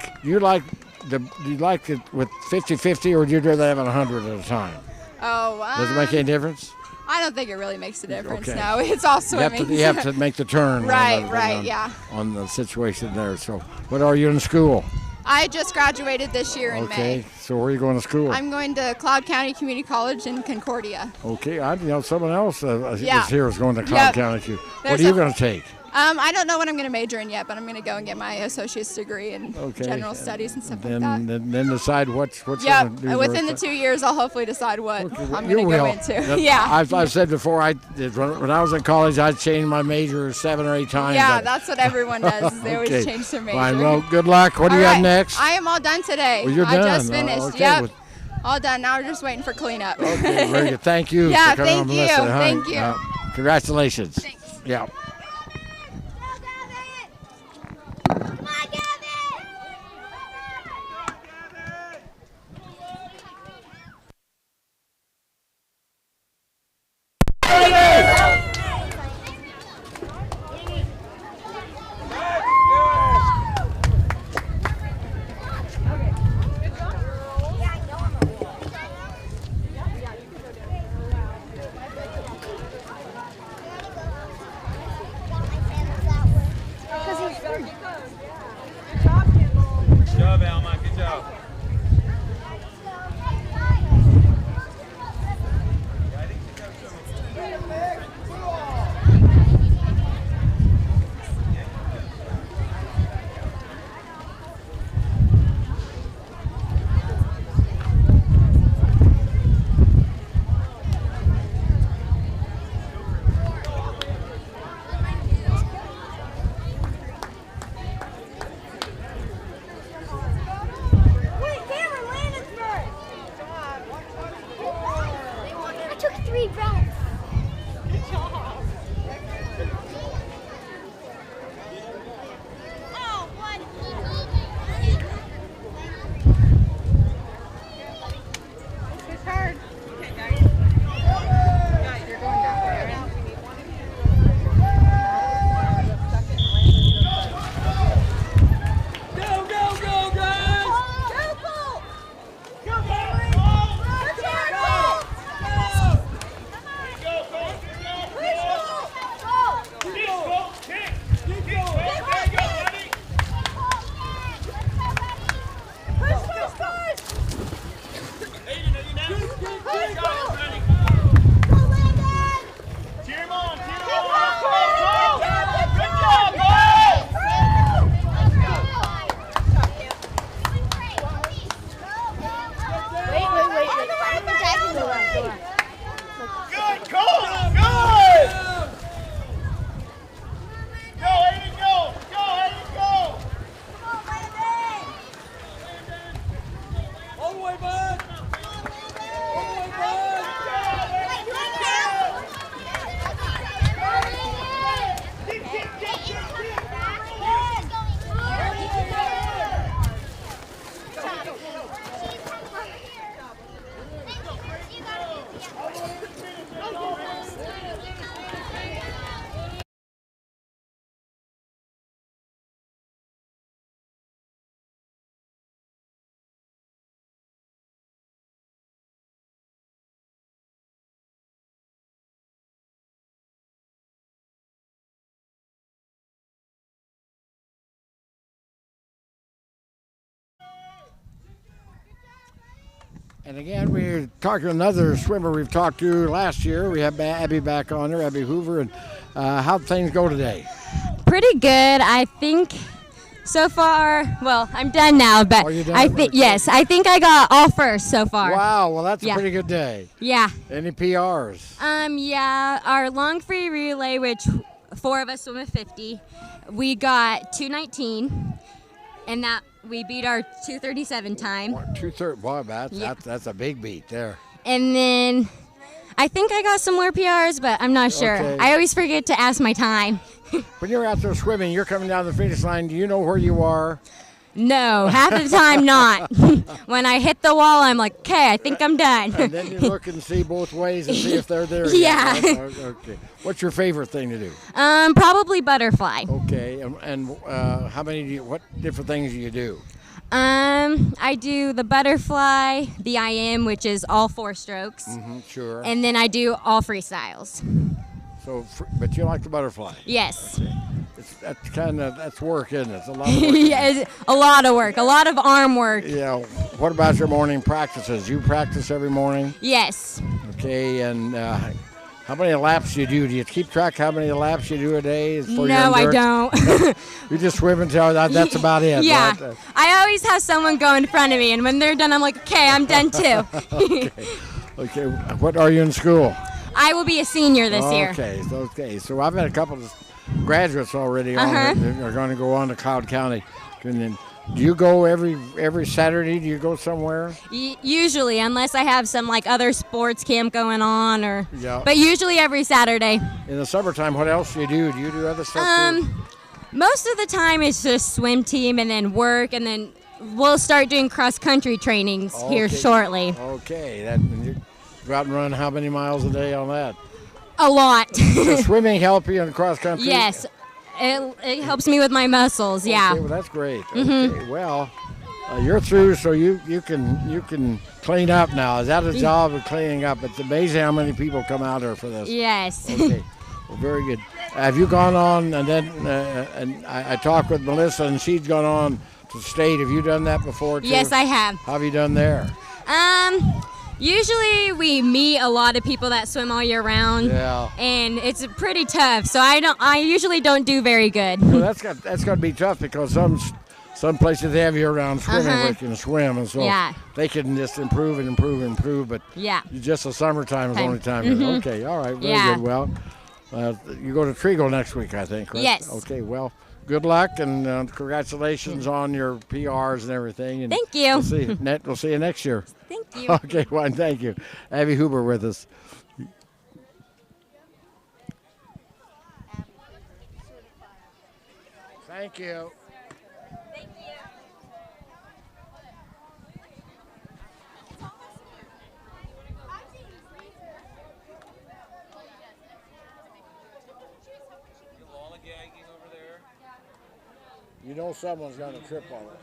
it with 50-50, or do you rather have it 100 at a time? Oh, Does it make any difference? I don't think it really makes a difference. Okay. No, it's all swimming. You have to make the turn. Right, on right, yeah. On the situation there. So, what are you in school? I just graduated this year in Okay, May. so where are you going to school? I'm going to Cloud County Community College in Concordia. Okay, someone else Yeah. is here is going to Cloud Yep. County. What There's are you a- going to take? I don't know what I'm going to major in yet, but I'm going to go and get my associate's degree in Okay. general studies and stuff like that. Then decide what's Yeah, going to do. within the 2 years, I'll hopefully decide what I'm going You to go will. into. Yeah. I've said before, when I was in college, I'd changed my major 7 or 8 times. Yeah, that's what everyone does. Is they Okay. always change their major. Fine. Well, good luck. What do you All have right. next? I am all done today. Well, you're I done. just Oh, finished. okay. Yep. Well- All done. Now we're just waiting for cleanup. Okay, very good. Thank you. Yeah, for coming thank on, you. Melissa. Hi. Thank you. Congratulations. Thanks. Yeah. And again, we're talking to another swimmer we've talked to last year. We have Abby back on there, Abby Hoover. And how'd things go today? Pretty good. I think so far, well, I'm done now, but you done? I think, yes, I think I got all first so far. Wow, well, that's Yeah. a pretty good day. Yeah. Any PRs? Yeah, our long free relay, which 4 of us swim at 50, we got 2:19, and that we beat our 2:37 time. 2:30. Boy, Yeah. that's a big beat there. And then I think I got some more PRs, but I'm not sure. Okay. I always forget to ask my time. When you're out there swimming, you're coming down the finish line. Do you know where you are? No, half the time not. When I hit the wall, I'm like, okay, I think I'm done. And then you look and see both ways and see if they're there. Yeah. Yet, right? Okay. What's your favorite thing to do? Probably butterfly. Okay. And how many? What different things do you do? I do the butterfly, the IM, which is all 4 strokes, Sure. and then I do all freestyles. So, but you like the butterfly? Yes. That's work, isn't it? It's a lot of work. Yeah, it's a lot of work, a lot of arm work. Yeah. What about your morning practices? You practice every morning? Yes. Okay. And how many laps do you do? Do you keep track how many laps you do a day? For your No, I endurance? don't. You just swim until that's about it. Yeah. Right? I always have someone go in front of me, and when they're done, I'm like, okay, I'm done too. Okay. What are you in school? I will be a senior this year. Okay. So I've had a couple of graduates already on Uh-huh. that are going to go on to Cloud County. And then, do you go every Saturday? Do you go somewhere? Usually, unless I have some like other sports camp going on, or. Yeah. But usually every Saturday. In the summertime, what else do you do? Do you do other stuff too? Most of the time it's just swim team and then work, and then we'll start doing cross country trainings here Okay. shortly. Okay. And you go out and run how many miles a day on that? A lot. Does swimming help you in cross country? Yes, it helps me with my muscles. Yeah. Okay, well, that's great. Mhm. Okay, well, you're through, so you can clean up now. Is that a job of cleaning up? It's amazing how many people come out here for this. Yes. Okay. Well, very good. Have you gone on, and then and I talked with Melissa, and she's gone on to state. Have you done that before too? Yes, I have. How have you done there? Usually we meet a lot of people that swim all year round. Yeah. And it's pretty tough, so I usually don't do very good. Well, that's got to be tough because some places they have year-round swimming where you can swim, and so Yeah. they can just improve and improve and improve. But Yeah. just the summertime is the only time. Mhm. Okay, all right, very Yeah. good. Well, you go to Trigo next week, I think, right? Yes. Okay, well, good luck and congratulations on your PRs and everything. And Thank you. We'll see you next year. Thank you. Okay, well, thank you. Abby Huber with us. Thank you. You know someone's going to trip on it.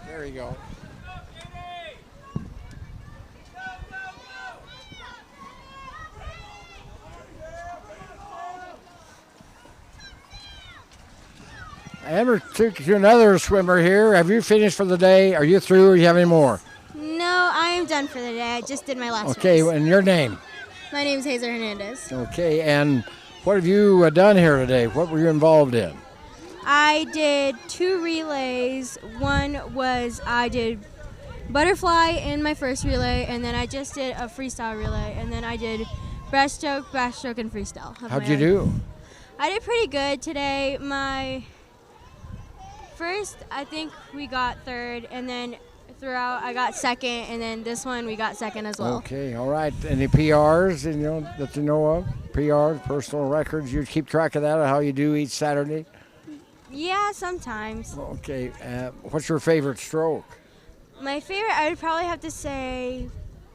There you go. Amber, to another swimmer here. Have you finished for the day? Are you through, or you have any more? No, I am done for the day. I just did my last Okay, race. and your name? My name is Hazel Hernandez. Okay, and what have you done here today? What were you involved in? I did 2 relays. One was I did butterfly in my first relay, and then I just did a freestyle relay, and then I did backstroke, and freestyle. How'd you do? I did pretty good today. My first, I think we got third, and then throughout I got second, and then this one we got second as well. Okay, all right. Any PRs that you know of? PRs, personal records. You keep track of that, or how you do each Saturday? Yeah, sometimes. Okay. What's your favorite stroke? My favorite, I would probably have to say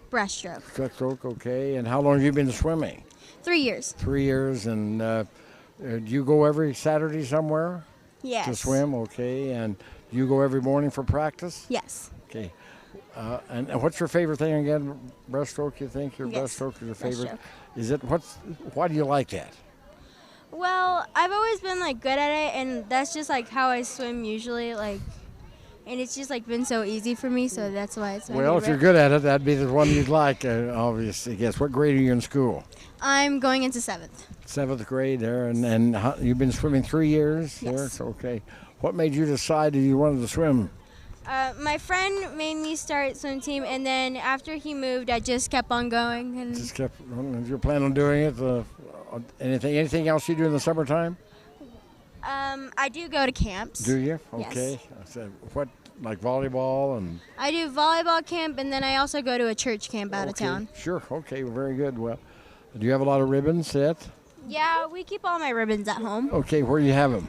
breaststroke. Stroke. Okay. And how long have you been swimming? 3 years. 3 years. And do you go every Saturday somewhere? Yes. To swim. Okay. And you go every morning for practice? Yes. Okay. And what's your favorite thing again? Breaststroke, you think? Your Yes, breaststroke is your favorite? breaststroke. Is it? Why do you like that? Well, I've always been like good at it, and that's just like how I swim usually, like, and it's just like been so easy for me, so that's why it's my Well, if favorite. you're good at it, that'd be the one you'd like, obviously. Guess what grade are you in school? I'm going into 7th. 7th grade there, and you've been swimming 3 years there? Yes. So, okay. What made you decide that you wanted to swim? My friend made me start swim team, and then after he moved, I just kept on going. And Just kept. You're planning on doing it? Anything else you do in the summertime? I do go to camps. Do you? Yes. Okay. I said, what, like volleyball and? I do volleyball camp, and then I also go to a church camp out of Okay, town. Sure. Okay. Very good. Well, do you have a lot of ribbons yet? Yeah, we keep all my ribbons at home. Okay. Where do you have them?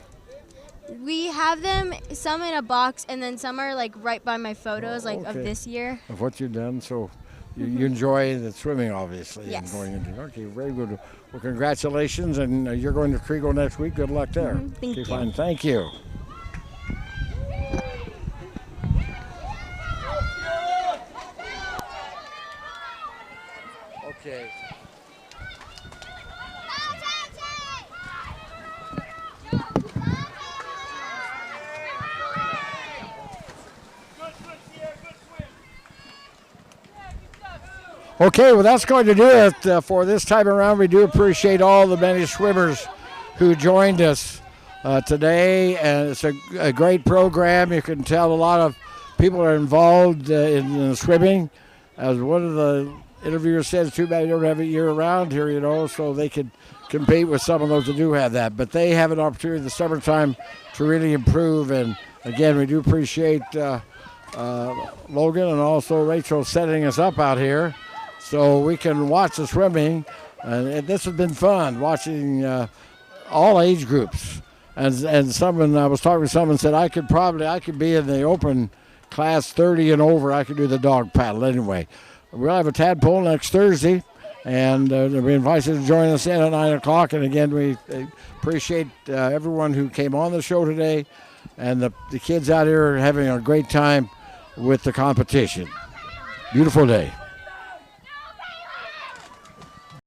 We have them, some in a box, and then some are like right by my photos, like of Okay. this year. Of what you've done. So you enjoy the swimming, obviously. Yes. And going into, okay, very good. Well, congratulations. And you're going to Trigo next week. Good luck there. Thank you. Fine. Thank you. Okay. Okay, well, that's going to do it for this time around. We do appreciate all the many swimmers who joined us today, and it's a great program. You can tell a lot of people are involved in swimming. As one of the interviewers said, it's too bad you don't have it year-round here, so they could compete with some of those that do have that. But they have an opportunity in the summertime to really improve, and again, we do appreciate Logan and also Rachel setting us up out here so we can watch the swimming. And this has been fun, watching all age groups. And someone, I was talking to someone, said I could be in the open class 30 and over. I could do the dog paddle anyway. We'll have a tadpole next Thursday, and we invite you to join us in at 9 o'clock. And again, we appreciate everyone who came on the show today, and the kids out here are having a great time with the competition. Beautiful day.